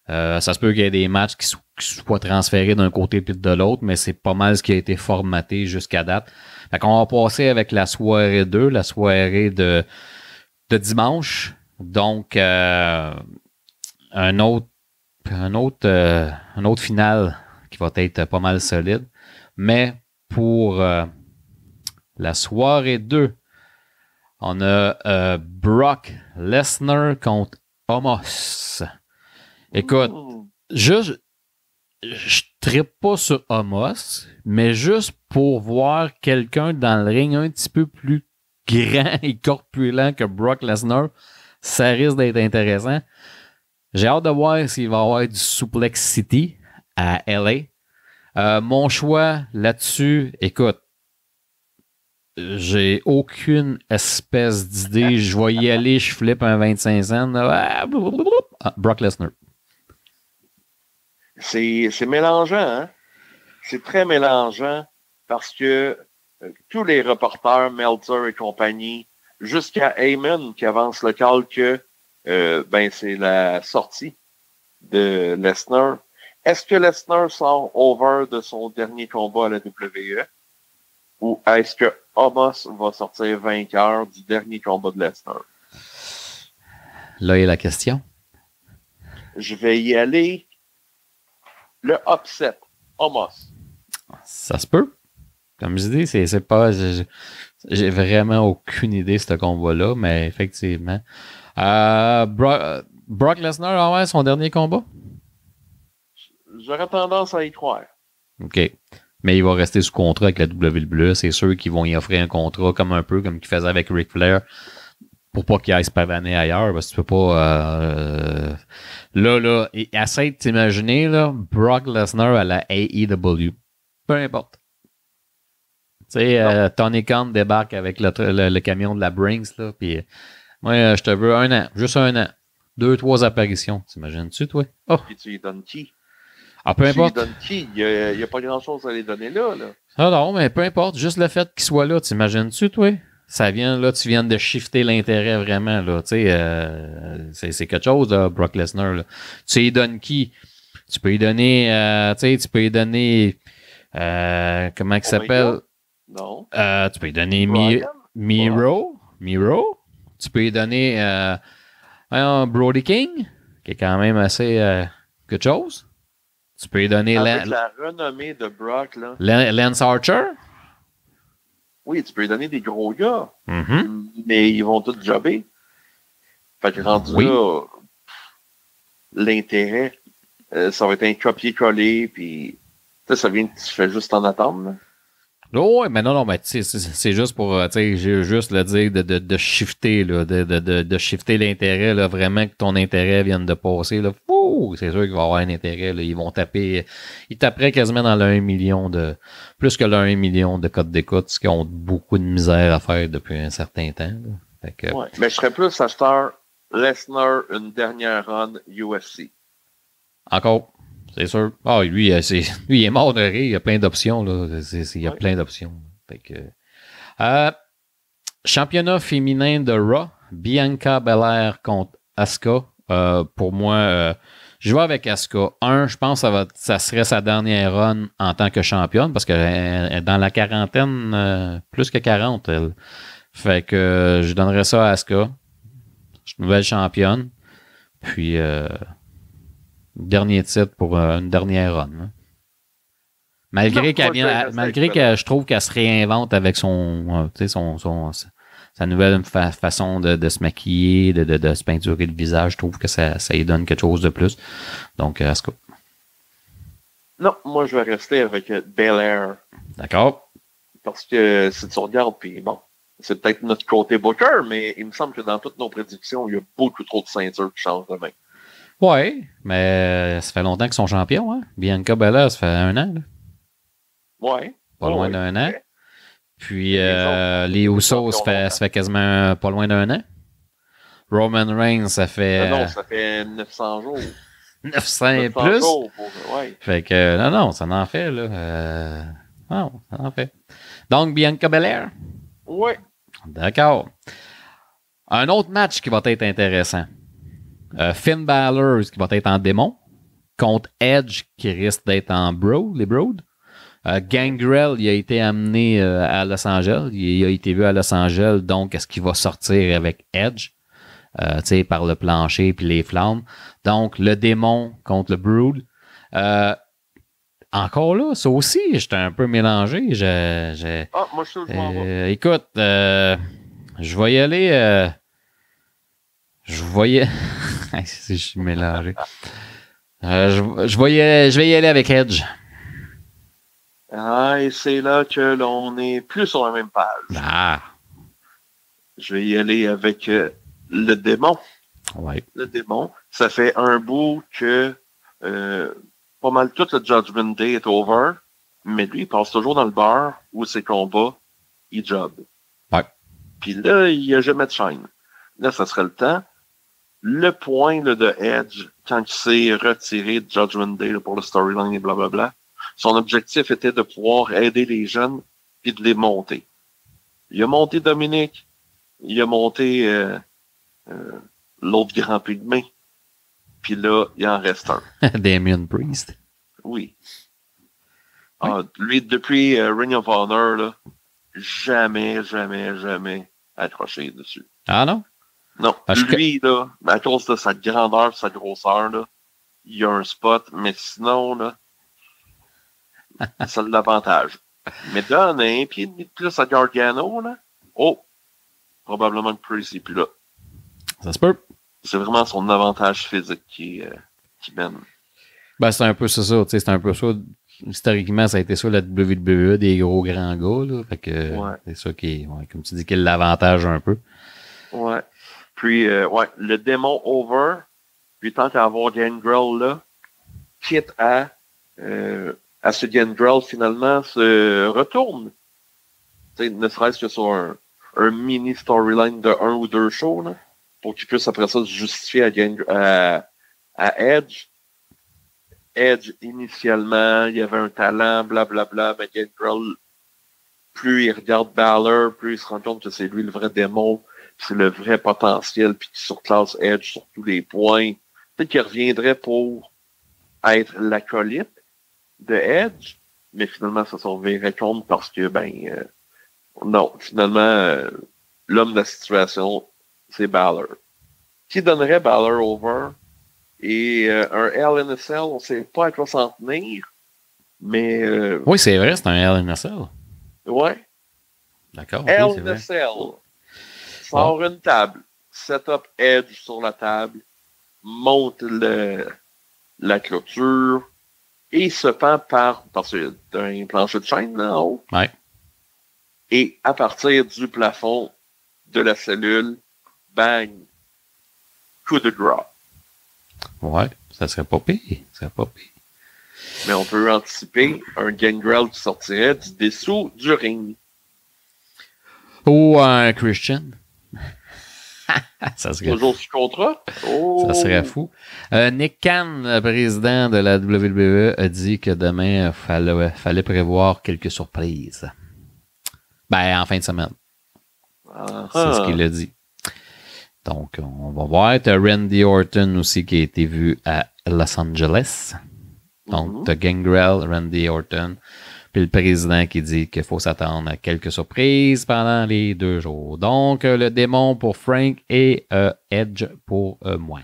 ça se peut qu'il y ait des matchs qui soient transférés d'un côté puis de l'autre, mais c'est pas mal ce qui a été formaté jusqu'à date. Fait qu'on va passer avec la soirée 2, la soirée de dimanche. Donc, un autre final qui va être pas mal solide. Mais pour la soirée 2, on a Brock Lesnar contre Omos. Écoute, je trippe pas sur Omos, mais juste pour voir quelqu'un dans le ring un petit peu plus grand et corpulent que Brock Lesnar, ça risque d'être intéressant. J'ai hâte de voir s'il va y avoir du Suplex City à LA. Mon choix là-dessus, écoute, j'ai aucune espèce d'idée. Je vais y aller, je flippe un 25 cents. Brock Lesnar. C'est mélangeant, hein? C'est très mélangeant parce que tous les reporters, Meltzer et compagnie, jusqu'à Heyman qui avance le call que c'est la sortie de Lesnar. Est-ce que Lesnar sort over de son dernier combat à la WWE? Ou est-ce que Omos va sortir vainqueur du dernier combat de Lesnar? Là est la question. Je vais y aller. Le upset. Omos. Ça se peut. Comme je dis, c'est pas... J'ai vraiment aucune idée de ce combat-là, mais effectivement. Brock Lesnar a ouais, son dernier combat? J'aurais tendance à y croire. OK. Mais il va rester sous contrat avec la WWE. C'est sûr qu'ils vont y offrir un contrat comme un peu comme qu'ils faisaient avec Ric Flair pour pas qu'il aille se pavaner ailleurs, parce que tu peux pas... là, essaie de t'imaginer, là, Brock Lesnar à la AEW. Peu importe. Tu sais, Tony Khan débarque avec le camion de la Brinks, là, puis moi, je te veux 1 an, juste 1 an. 2-3 apparitions, t'imagines-tu, toi? Oh. Puis tu lui donnes qui? Ah, peu importe. Tu lui donnes qui? Il n'y a pas grand-chose à les donner là. Ah non, mais peu importe, juste le fait qu'il soit là, t'imagines-tu, toi? Ça vient, là, tu viens de shifter l'intérêt vraiment, là, tu sais, c'est quelque chose, là, Brock Lesnar, là. Tu lui donnes qui? Tu peux lui donner, comment il s'appelle? Non. Tu peux lui donner Brian? Miro. Tu peux lui donner Brody King, qui est quand même assez quelque chose. Tu peux lui donner Avec la renommée de Brock, là. Lance Archer. Oui, tu peux lui donner des gros gars. Mm-hmm. Mais ils vont tous jobber. Fait que rendu là, l'intérêt, ça va être un copier-coller, puis ça vient que tu fais juste en attendre. Là. Oh, mais non, mais c'est juste pour, tu sais, j'ai juste le dire de shifter, là, de shifter l'intérêt, là, vraiment que ton intérêt vienne de passer, là. Ouh, c'est sûr qu'il va y avoir un intérêt, là. Ils vont taper, ils taperaient quasiment dans le 1 million plus que le 1 million de codes d'écoute, ce qui ont beaucoup de misère à faire depuis un certain temps, là. Fait que, ouais, mais je serais plus acheteur Lesnar, une dernière run UFC. Encore. C'est sûr. Ah, lui, il est mort de rire. Il y a plein d'options, là. Il y a plein d'options. Fait que, championnat féminin de Raw. Bianca Belair contre Asuka. Pour moi, je vais avec Asuka. Je pense que ça serait sa dernière run en tant que championne parce qu'elle est dans la quarantaine, plus que 40, elle. Fait que je donnerais ça à Asuka. Je suis nouvelle championne. Puis, dernier titre pour une dernière run. Hein. Malgré que je trouve qu'elle se réinvente avec sa nouvelle façon de se maquiller, de se peinturer le visage, je trouve que ça lui donne quelque chose de plus. Donc, Asuka. Non, moi je vais rester avec Belair. D'accord. Parce que si tu regardes, puis bon, c'est peut-être notre côté Booker, mais il me semble que dans toutes nos prédictions, il y a beaucoup trop de ceintures qui changent de main. Ouais, mais ça fait longtemps qu'ils sont champions, hein? Bianca Belair, ça fait 1 an, là. Ouais. Pas loin d'un an. Puis les Usos, ça fait quasiment pas loin d'1 an. Roman Reigns, ça fait... Non, ça fait 900 jours. 900 et plus? Jours ouais. Fait que, non, ça en fait, là. Non, ça en fait. Donc, Bianca Belair? Ouais. D'accord. Un autre match qui va être intéressant. Finn Balor qui va être en démon contre Edge qui risque d'être en les Broad. Gangrel, il a été amené à Los Angeles. Il a été vu à Los Angeles. Donc, est-ce qu'il va sortir avec Edge? Tu sais, par le plancher puis les flammes. Donc, le démon contre le Brood. Encore là, ça aussi, j'étais un peu mélangé. Moi, je m'en vais. Écoute, je vais y aller... je voyais... je suis mélangé. Je vais y aller avec Edge. Et c'est là que l'on est plus sur la même page. Ah. Je vais y aller avec le démon. Ouais. Le démon. Ça fait un bout que pas mal tout le Judgment Day est over, mais lui, il passe toujours dans le bar où ses combats, il job. Ouais. Puis là, il n'y a jamais de shine. Là, ça serait le temps. Le point là, de Edge, quand il s'est retiré de Judgment Day là, pour le storyline et blablabla, son objectif était de pouvoir aider les jeunes et de les monter. Il a monté Dominique, il a monté l'autre grand pygmée, puis là, il en reste un. Damien Priest. Oui. Lui, depuis Ring of Honor, là, jamais accroché dessus. Ah non? Non, lui, là, à cause de sa grandeur, sa grosseur, là, il y a un spot, mais sinon, là, ça l'avantage. Mais donne un pied de plus à Gargano, là, probablement que Priest n'est plus là. Ça se peut. C'est vraiment son avantage physique qui mène. Ben, c'est un peu ça, tu sais, c'est un peu ça. Historiquement, ça a été ça, la WWE, des gros grands gars, là. Fait que, c'est ça qui est, comme tu dis, qui est l'avantage un peu. Ouais. Puis, ouais, le démon over, puis tant qu'à avoir Gangrel là, quitte à ce Gangrel finalement se retourne. T'sais, ne serait-ce que sur un mini storyline de 1 ou 2 shows, là, pour qu'il puisse après ça se justifier à Edge. Edge, initialement, il y avait un talent, blablabla, mais Gangrel, plus il regarde Balor, plus il se rend compte que c'est lui le vrai démon, c'est le vrai potentiel, puis qu'il surclasse Edge sur tous les points. Peut-être qu'il reviendrait pour être l'acolyte de Edge, mais finalement, ça s'en verrait contre parce que, non, finalement, l'homme de la situation, c'est Balor. Qui donnerait Balor over? Et un Hell in a Cell, on sait pas à quoi s'en tenir, mais... Oui, c'est vrai, c'est un Hell in a Cell. Ouais. D'accord. Hell Oui, in a Cell. Sort une table. Set up Edge sur la table. Monte la clôture. Et se pend parce qu'il y a un plancher de chaîne là en haut. Ouais. Et à partir du plafond de la cellule, bang, coup de drop. Ouais, ça serait pas pire. Ça serait pas pire. Mais on peut anticiper un Gangrel qui sortirait du dessous du ring. Ou un Christian. Ça serait Toujours sous contrat. Oh. Ça serait fou. Nick Khan, le président de la WWE, a dit que demain, fallait prévoir quelques surprises. En fin de semaine. C'est ce qu'il a dit. Donc, on va voir. T'as Randy Orton aussi qui a été vu à Los Angeles. Donc, t'as Gangrel, Randy Orton, puis le président qui dit qu'il faut s'attendre à quelques surprises pendant les 2 jours. Donc, le démon pour Frank et Edge pour moi.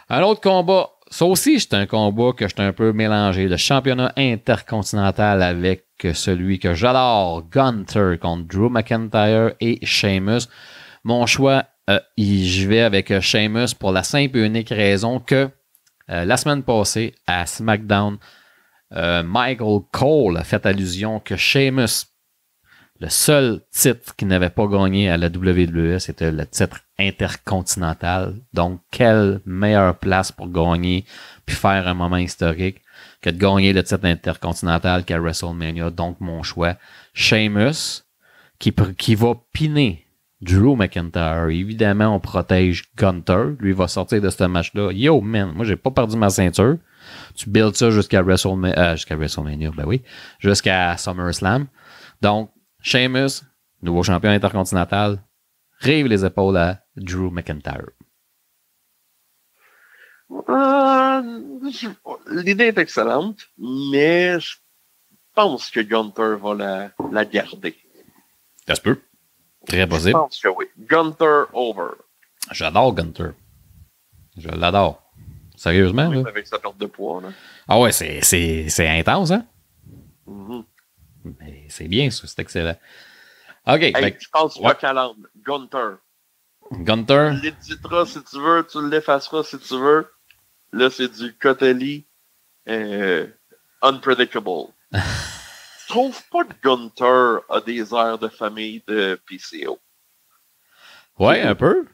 Un autre combat, ça aussi, c'est un combat que j'étais un peu mélangé. Le championnat intercontinental avec celui que j'adore, Gunther contre Drew McIntyre et Sheamus. Mon choix, je vais avec Sheamus pour la simple et unique raison que la semaine passée, à SmackDown, Michael Cole a fait allusion que Sheamus, le seul titre qu'il n'avait pas gagné à la WWE, c'était le titre intercontinental. Donc, quelle meilleure place pour gagner puis faire un moment historique que de gagner le titre intercontinental qu'à WrestleMania. Donc, mon choix, Sheamus, qui va piner Drew McIntyre. Évidemment, on protège Gunther. Lui va sortir de ce match-là. Yo, man, moi, j'ai pas perdu ma ceinture. Tu builds ça jusqu'à WrestleMania, ben oui, jusqu'à SummerSlam. Donc, Sheamus, nouveau champion intercontinental, rive les épaules à Drew McIntyre. L'idée est excellente, mais je pense que Gunther va la garder. Ça se peut. Très possible. Je pense que oui. Gunther over. J'adore Gunther. Je l'adore. Sérieusement, Oui, là. avec sa perte de poids, là. Ah ouais, c'est intense, hein? Mm-hmm. Mais c'est bien, ça. C'est excellent. OK. Hey, je pense pas qu'à l'âme. Gunther. Gunther. Tu l'éditeras si tu veux, tu l'effaceras si tu veux. Là, c'est du Cotely unpredictable. Je trouve pas que Gunther a des airs de famille de PCO. Ouais, un peu.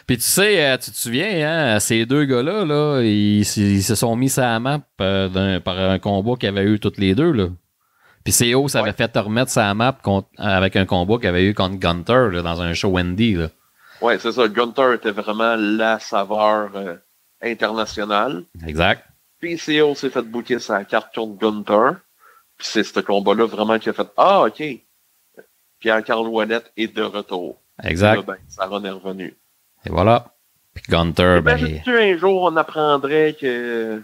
Puis tu sais, tu te souviens, hein, ces deux gars-là, là, ils se sont mis sur la map par un combat qu'ils avaient eu tous les deux, là. Puis CO s'avait fait remettre sa map avec un combat qu'il avait eu contre Gunther là, dans un show indie. Là. Ouais, c'est ça. Gunther était vraiment la saveur internationale. Exact. Puis CO s'est fait booker sa carte contre Gunther. Puis c'est ce combat-là vraiment qui a fait « Ah, OK. » Pierre-Carl Ouellette est de retour. Exact. Là, ben, Sarah est revenu. Et voilà. Puis Gunther, Imagine-tu un jour on apprendrait que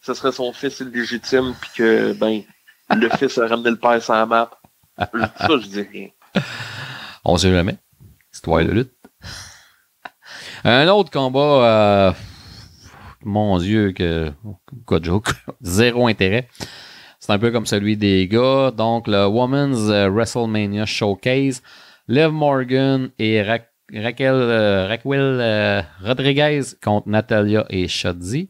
ce serait son fils illégitime puis que, le fils a ramené le père sur la map. Ça, je dis rien. On sait jamais. Histoire de lutte. Un autre combat, mon Dieu, quoi de joke, zéro intérêt. C'est un peu comme celui des gars. Donc, le Women's WrestleMania Showcase. Liv Morgan et Raquel Rodriguez contre Natalia et Shotzi.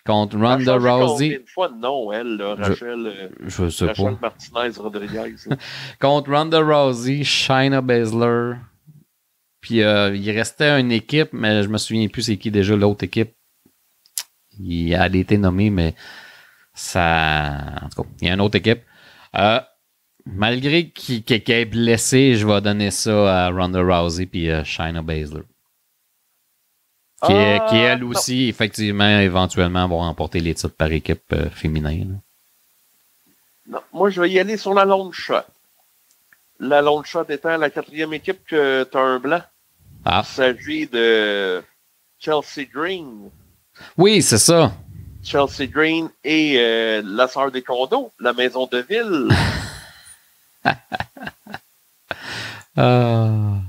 contre Ronda Elle a changé Rousey. combien de fois de nom, elle, là, Rachel, Je sais Rachel pas. Martinez-Rodriguez. là. Contre Ronda Rousey, Shayna Baszler. Puis il restait une équipe, mais je me souviens plus c'est qui déjà l'autre équipe. Elle a été nommée, mais ça... En tout cas, il y a une autre équipe. Malgré qu'il est blessé, je vais donner ça à Ronda Rousey puis Shayna Baszler. Qui, elle non. aussi, effectivement, éventuellement, vont remporter les titres par équipe féminine. Non, moi, je vais y aller sur la long shot. La long shot étant la 4e équipe que tu as un blanc. Ah. Il s'agit de Chelsea Green. Oui, c'est ça. Chelsea Green et la sœur des condos, la maison de ville. Ça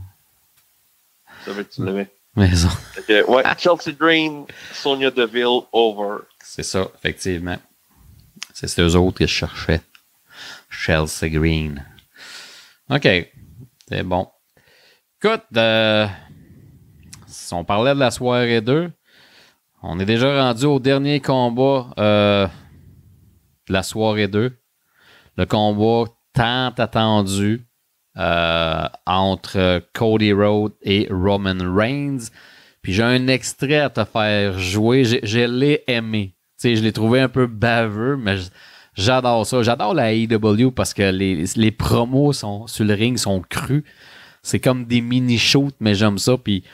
veut que tu l'avais. Maison. Ouais, Chelsea Green, Sonia Deville, over. C'est ça, effectivement. C'est eux autres que je cherchais. Chelsea Green. OK. C'est bon. Écoute, si on parlait de la soirée 2, on est déjà rendu au dernier combat de la soirée 2. Le combat tant attendu entre Cody Rhodes et Roman Reigns. Puis j'ai un extrait à te faire jouer. Je l'ai aimé. Tu sais, je l'ai trouvé un peu baveux, mais j'adore ça. J'adore la AEW parce que les promos sur le ring sont crus. C'est comme des mini-shoots, mais j'aime ça. Puis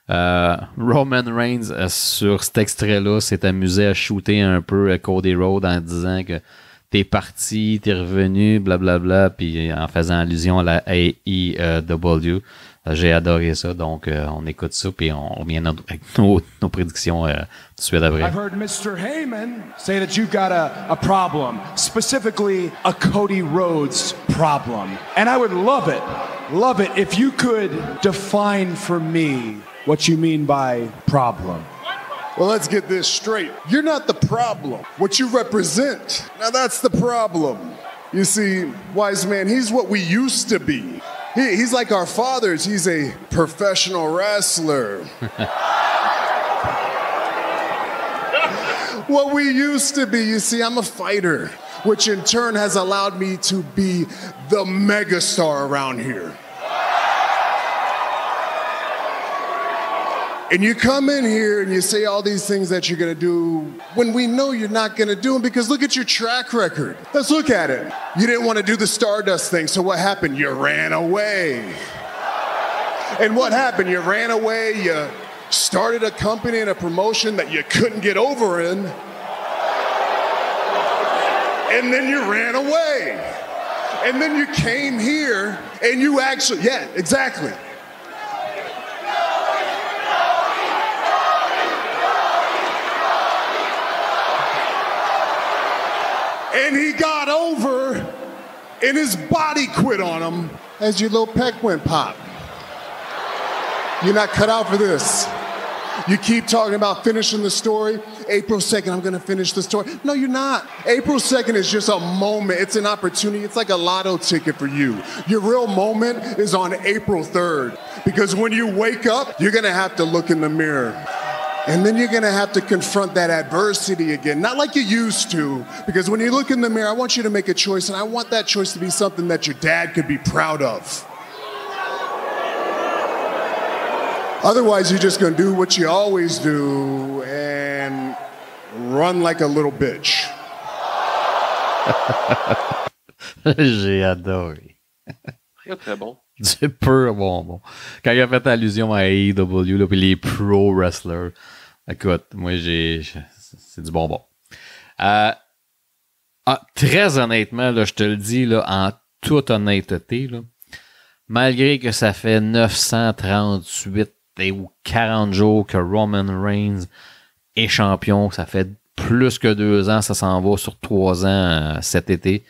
Roman Reigns, sur cet extrait-là, s'est amusé à shooter un peu Cody Rhodes en disant que t'es parti, t'es revenu, blablabla, puis en faisant allusion à la AEW. J'ai adoré ça, donc on écoute ça, puis on revient avec nos prédictions tout de suite après. I've heard Mr. Heyman say that you've got a problem, specifically a Cody Rhodes problem. And I would love it if you could define for me what you mean by problem. Well, let's get this straight. You're not the problem. What you represent, now that's the problem. You see, Wise Man, he's what we used to be. He's like our fathers. He's a professional wrestler. What we used to be, you see, I'm a fighter, which in turn has allowed me to be the megastar around here. And you come in here and you say all these things that you're going to do when we know you're not going to do them, because look at your track record. Let's look at it. You didn't want to do the Stardust thing, so what happened? You ran away. And what happened? You ran away, you started a company and a promotion that you couldn't get over in, and then you ran away. And then you came here and you actually, yeah, exactly. And he got over, and his body quit on him as your little peck went pop. You're not cut out for this. You keep talking about finishing the story. April 2nd, I'm going to finish the story. No, you're not. April 2nd is just a moment. It's an opportunity. It's like a lotto ticket for you. Your real moment is on April 3rd. Because when you wake up, you're going to have to look in the mirror. And then you're going to have to confront that adversity again. Not like you used to. Because when you look in the mirror, I want you to make a choice. And I want that choice to be something that your dad could be proud of. Otherwise, you're just going to do what you always do and run like a little bitch. J'ai adoré. Très, très bon. Du pur bonbon. Quand il a fait allusion à AEW, là, puis les pro wrestlers, écoute, moi, c'est du bonbon. Très honnêtement, là, je te le dis, là, en toute honnêteté, là, malgré que ça fait 938 ou 40 jours que Roman Reigns est champion, ça fait plus que 2 ans, ça s'en va sur 3 ans cet été,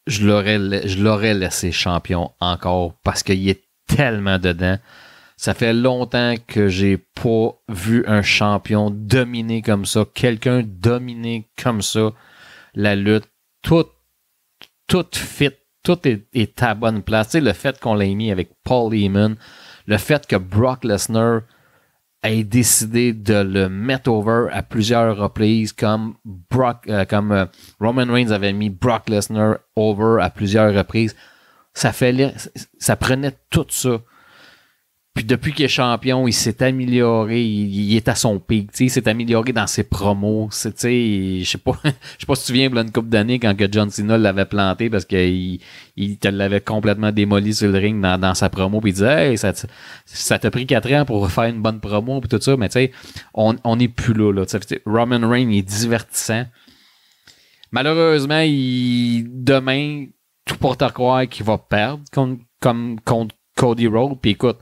je l'aurais laissé champion encore parce qu'il est tellement dedans. Ça fait longtemps que j'ai pas vu un champion dominer comme ça, quelqu'un dominer comme ça la lutte, tout fit. Tout est à bonne place. Tu sais, le fait qu'on l'ait mis avec Paul Heyman, le fait que Brock Lesnar ait décidé de le mettre over à plusieurs reprises, comme Roman Reigns avait mis Brock Lesnar over à plusieurs reprises. Ça prenait tout ça. Puis depuis qu'il est champion, il s'est amélioré, il est à son pic, il s'est amélioré dans ses promos. Je sais pas si tu te souviens, il y a une couple d'années, quand que John Cena l'avait planté parce qu'il te l'avait complètement démoli sur le ring dans sa promo, puis il disait hey, ça t'a pris 4 ans pour faire une bonne promo, puis tout ça, mais tu sais, on n'est plus là. Roman Reigns il est divertissant. Malheureusement, demain, tout porte à croire qu'il va perdre contre Cody Rhodes, puis écoute,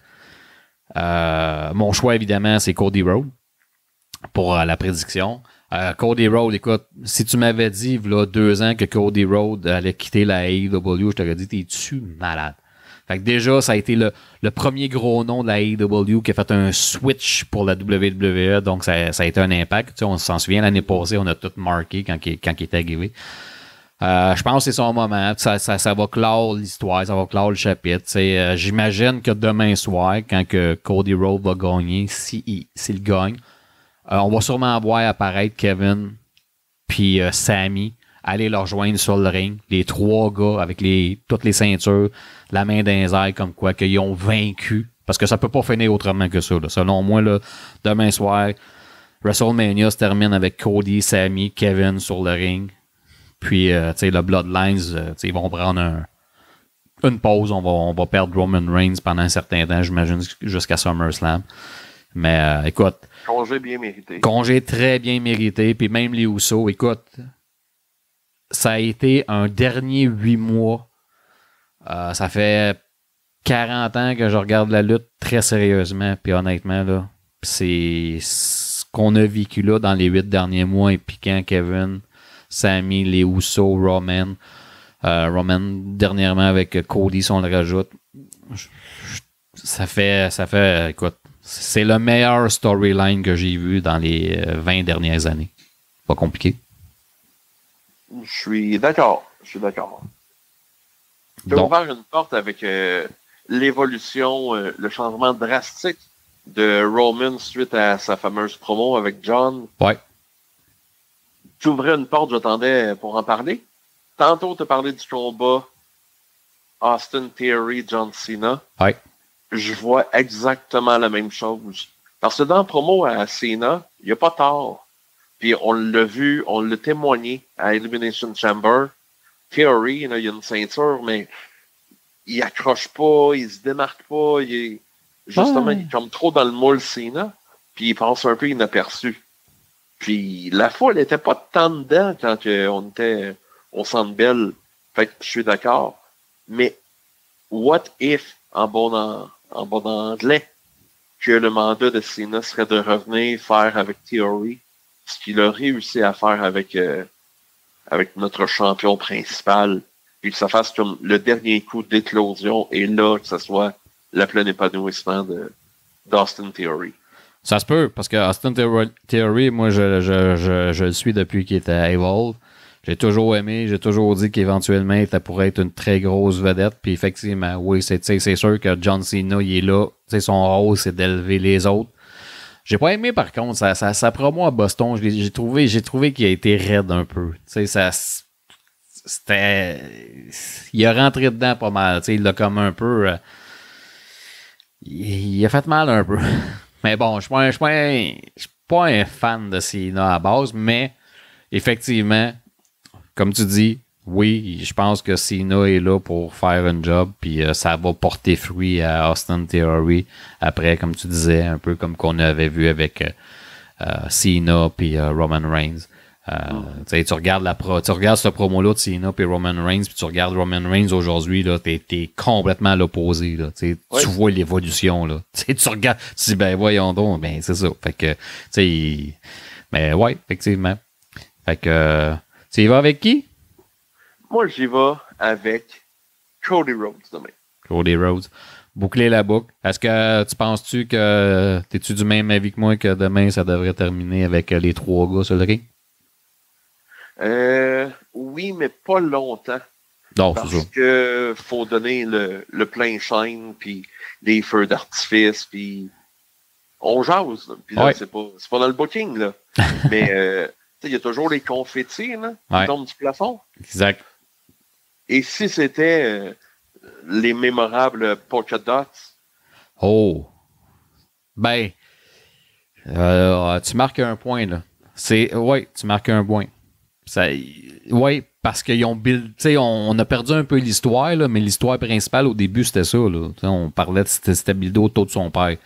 mon choix, évidemment, c'est Cody Rhodes pour la prédiction. Cody Rhodes, écoute, si tu m'avais dit, il y a 2 ans que Cody Rhodes allait quitter la AEW, je t'aurais dit, t'es-tu malade? Fait que déjà, ça a été le premier gros nom de la AEW qui a fait un switch pour la WWE, donc ça a été un impact. Tu sais, on s'en souvient, l'année passée, on a tout marqué quand il était arrivé. Je pense que c'est son moment. Ça va clore l'histoire, ça va clore le chapitre. J'imagine que demain soir, quand que Cody Rhodes va gagner, s'il gagne, on va sûrement voir apparaître Kevin puis Sami aller leur rejoindre sur le ring. Les 3 gars avec toutes les ceintures, la main dans les airs, comme quoi qu'ils ont vaincu. Parce que ça peut pas finir autrement que ça. Là. Selon moi, là, demain soir, WrestleMania se termine avec Cody, Sami, Kevin sur le ring. Puis, tu sais, le Bloodlines, ils vont prendre une pause. On va perdre Roman Reigns pendant un certain temps, j'imagine, jusqu'à SummerSlam. Mais, écoute. Congé bien mérité. Congé très bien mérité. Puis même les Usos, écoute, ça a été un dernier 8 mois. Ça fait 40 ans que je regarde la lutte très sérieusement. Puis honnêtement, là, c'est ce qu'on a vécu là dans les 8 derniers mois impliquant Kevin, Sami, les Usos, Roman. Roman, dernièrement, avec Cody, si on le rajoute. Ça fait, écoute, c'est le meilleur storyline que j'ai vu dans les 20 dernières années. Pas compliqué. Je suis d'accord. Tu as ouvert une porte avec l'évolution, le changement drastique de Roman suite à sa fameuse promo avec John. Ouais. Tu ouvrais une porte, j'attendais pour en parler. Tantôt, tu as parlé du combat Austin Theory, John Cena. Ouais. Je vois exactement la même chose. Parce que dans la promo à Cena, il n'y a pas tort. Puis on l'a vu, on l'a témoigné à Elimination Chamber. Theory, il y a une ceinture, mais il accroche pas, il se démarque pas, il est comme trop dans le moule Cena, puis il passe un peu inaperçu. Puis la foule n'était pas tant dedans quand on était au Centre Bell. Fait que je suis d'accord. Mais what if, en bon anglais, que le mandat de Cena serait de revenir faire avec Theory ce qu'il a réussi à faire avec notre champion principal, puis que ça fasse comme le dernier coup d'éclosion, et là, que ce soit le plein épanouissement d'Austin Theory. Ça se peut, parce que Austin Theory, moi, je le suis depuis qu'il était à Evolve. J'ai toujours aimé, j'ai toujours dit qu'éventuellement, il pourrait être une très grosse vedette. Puis effectivement, oui, c'est sûr que John Cena, il est là. Son rôle, c'est d'élever les autres. J'ai pas aimé, par contre, sa promo à Boston, j'ai trouvé qu'il a été raide un peu. Il a rentré dedans pas mal. Il l'a comme un peu... il a fait mal un peu. Mais bon, je suis pas un fan de Cena à base, mais effectivement, comme tu dis, oui, je pense que Cena est là pour faire un job, puis ça va porter fruit à Austin Theory après, comme tu disais, un peu comme qu'on avait vu avec Cena puis Roman Reigns. Tu regardes ce promo-là de Cena puis Roman Reigns, puis tu regardes Roman Reigns aujourd'hui, là, t'es complètement à l'opposé. Là, tu vois l'évolution. Là. Tu regardes, tu dis, ben voyons donc, ben c'est ça. Fait que, mais ouais, effectivement. Fait que, tu y vas avec qui? Moi, j'y vais avec Cody Rhodes demain. Cody Rhodes. Boucler la boucle. Est-ce que tu penses-tu que t'es-tu du même avis que moi que demain, ça devrait terminer avec les 3 gars sur le ring? Oui, mais pas longtemps. Non, parce c'est ça. que faut donner le plein shine, puis des feux d'artifice, puis on jase. Là. Puis là, Ouais. c'est pas dans le booking, là. Mais il y a toujours les confettis là, qui tombent du plafond. Exact. Et si c'était les mémorables polka dots? Oh. Ben, tu marques un point, là. Ouais, tu marques un point. Ouais, parce qu'ils ont build. Tu sais, on a perdu un peu l'histoire, là, mais l'histoire principale au début, c'était ça, là. T'sais, on parlait de c'était buildé autour de son père.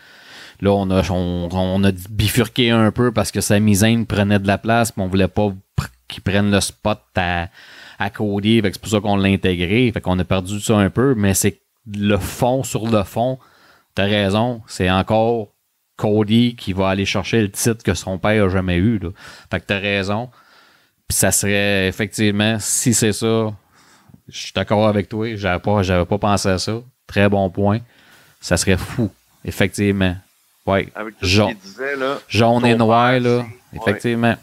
Là, on a bifurqué un peu parce que Sami Zayn prenait de la place, mais on voulait pas qu'il prenne le spot à Cody. Fait que c'est pour ça qu'on l'a intégré. Fait qu'on a perdu ça un peu, mais c'est le fond sur le fond. T'as raison, c'est encore Cody qui va aller chercher le titre que son père a jamais eu. Là. Fait que t'as raison. Puis ça serait effectivement, si c'est ça, je suis d'accord avec toi, j'avais pas pensé à ça. Très bon point. Ça serait fou, effectivement. Ouais. Avec tout ce qu'il disait, là. Jaune et noir, là. Effectivement.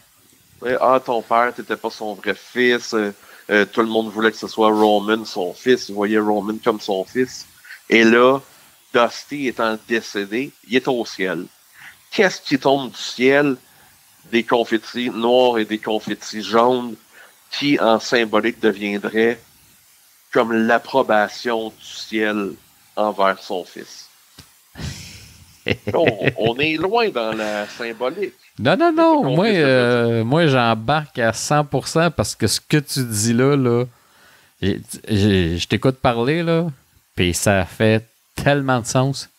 Ouais, ton père, t'étais pas son vrai fils. Tout le monde voulait que ce soit Roman, son fils. Il voyait Roman comme son fils. Et là, Dusty étant décédé, il est au ciel. Qu'est-ce qui tombe du ciel? Des confettis noirs et des confettis jaunes qui, en symbolique, deviendraient comme l'approbation du ciel envers son fils. On est loin dans la symbolique. Non. Moi, j'embarque à 100% parce que ce que tu dis là, je t'écoute parler, là, puis ça fait tellement de sens.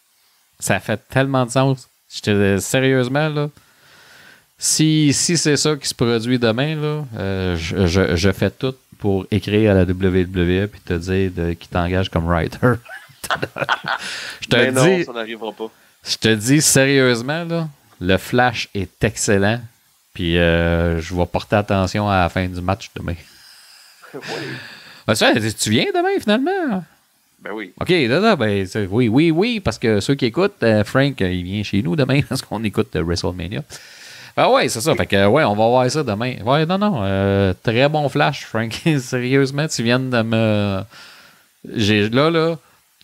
Sérieusement, là. Si c'est ça qui se produit demain, là, je fais tout pour écrire à la WWE puis te dire qu'il t'engage comme writer. Non, ça n'arrivera pas. Je te dis sérieusement, là, le Flash est excellent. Puis je vais porter attention à la fin du match demain. Oui. Ben, tu viens demain, finalement? Ben oui. OK, oui, parce que ceux qui écoutent, Frank, il vient chez nous demain parce qu'on écoute WrestleMania. Ah ouais, c'est ça. Fait que, ouais, on va voir ça demain. Ouais, non. Très bon Flash, Frank. Sérieusement, tu viens de me... Là,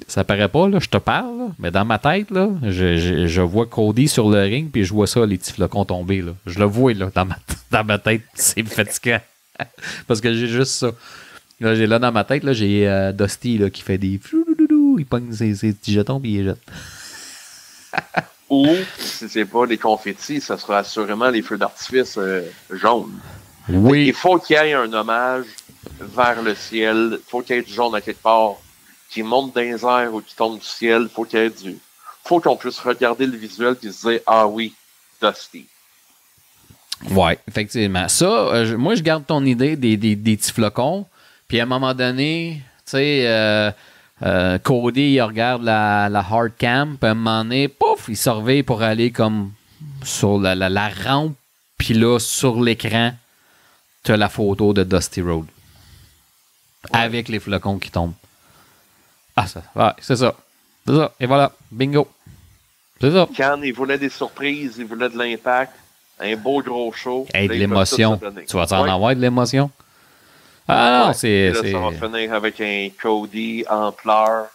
ça paraît pas, là, je te parle, là, mais dans ma tête, là, je vois Cody sur le ring, puis je vois ça, les petits flocons tomber, là. Je le vois, là, dans ma tête. C'est fatigant. Parce que j'ai juste ça. Là, dans ma tête, là, j'ai Dusty, là, qui fait des... Il pogne ses petits jetons, puis il les jette. Ou, si c'est pas les confettis, ça sera assurément les feux d'artifice jaunes. Oui. Il faut qu'il y ait un hommage vers le ciel. Il faut qu'il y ait du jaune à quelque part qui monte dans les airs ou qui tombe du ciel. Faut qu'on puisse regarder le visuel et se dire, ah oui, Dusty. Ouais, effectivement. Ça, moi, je garde ton idée des petits flocons. Puis à un moment donné, tu sais... Cody, il regarde la hard cam, puis à un moment donné, pouf, il se réveille pour aller comme sur la rampe, puis là, sur l'écran, tu as la photo de Dusty Rhodes. Ouais. Avec les flocons qui tombent. Ah, ça, ouais, c'est ça. C'est ça. Et voilà, bingo. C'est ça. Quand il voulait des surprises, il voulait de l'impact, un beau gros show. Hey, de l'émotion. Tu vas en avoir de l'émotion? Ah non, c'est... Ça va finir avec un Cody en pleurs.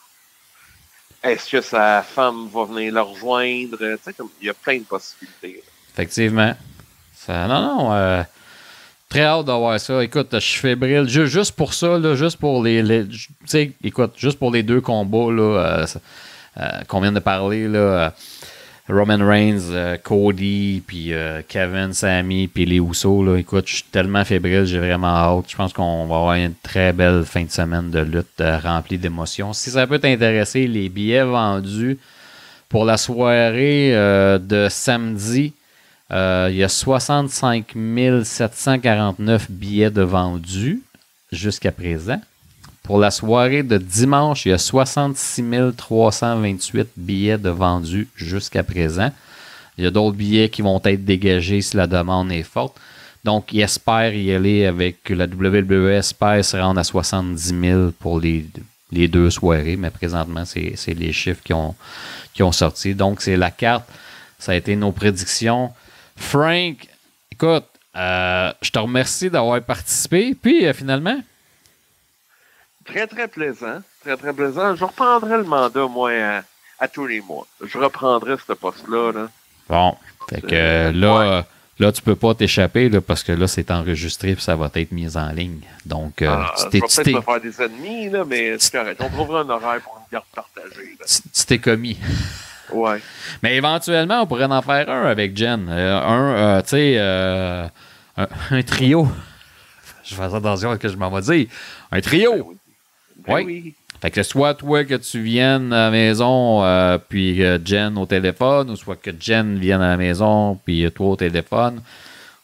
Est-ce que sa femme va venir le rejoindre? Tu sais, il y a plein de possibilités. Effectivement. Très hâte d'avoir ça. Écoute, je suis fébrile. Juste pour ça, là, juste pour tu sais, écoute, juste pour les deux combats là, qu'on vient de parler, là, Roman Reigns, Cody, puis Kevin, Sami, puis les Usos, là, écoute, je suis tellement fébrile, j'ai vraiment hâte. Je pense qu'on va avoir une très belle fin de semaine de lutte remplie d'émotions. Si ça peut t'intéresser, les billets vendus pour la soirée de samedi, il y a 65 749 billets de vendus jusqu'à présent. Pour la soirée de dimanche, il y a 66 328 billets de vendus jusqu'à présent. Il y a d'autres billets qui vont être dégagés si la demande est forte. Donc, il espère y aller avec la WWE, espère se rendre à 70 000 pour les deux soirées, mais présentement, c'est les chiffres qui ont sorti. Donc, c'est la carte. Ça a été nos prédictions. Frank, écoute, je te remercie d'avoir participé. Puis, finalement... Très, très plaisant. Très, très plaisant. Je reprendrai le mandat, moi, à tous les mois. Je reprendrai ce poste-là. Là. Bon. Fait que là, tu peux pas t'échapper là, parce que là, c'est enregistré et ça va être mis en ligne. Donc, je vais peut-être me faire des ennemis, là, mais c'est correct. On trouvera un horaire pour une garde partagée. Tu t'es commis. Ouais. Mais éventuellement, on pourrait en faire un avec Jen. Tu sais, un trio. Je fais attention à ce que je m'en vais dire. Un trio. Oui. Fait que soit toi que tu viennes à la maison, puis Jen au téléphone, ou soit que Jen vienne à la maison, puis toi au téléphone.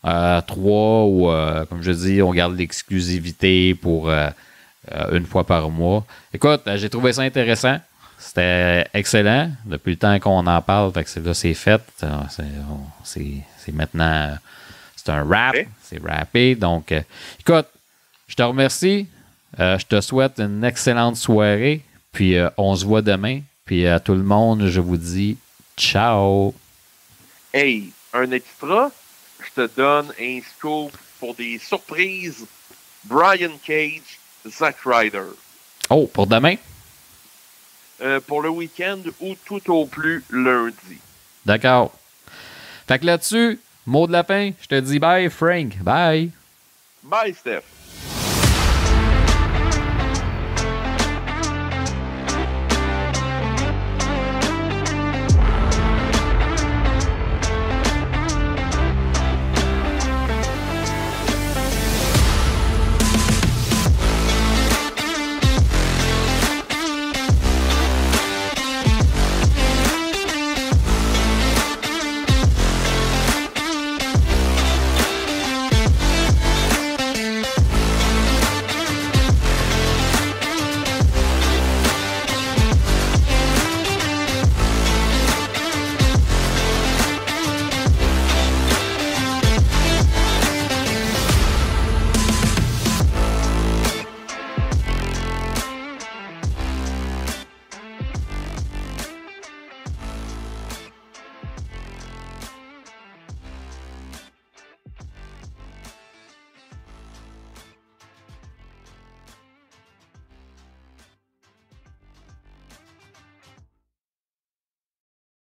3 ou, comme je dis, on garde l'exclusivité pour une fois par mois. Écoute, j'ai trouvé ça intéressant. C'était excellent. Depuis le temps qu'on en parle, fait que c'est fait. C'est maintenant... C'est un rap. Okay. C'est rappé. Donc, écoute, je te remercie. Je te souhaite une excellente soirée. Puis, on se voit demain. Puis, à tout le monde, je vous dis ciao. Hey, un extra. Je te donne un scoop pour des surprises. Brian Cage, Zack Ryder. Oh, pour demain? Pour le week-end ou tout au plus lundi. D'accord. Fait que là-dessus, mot de la fin, je te dis bye, Frank. Bye. Bye, Steph.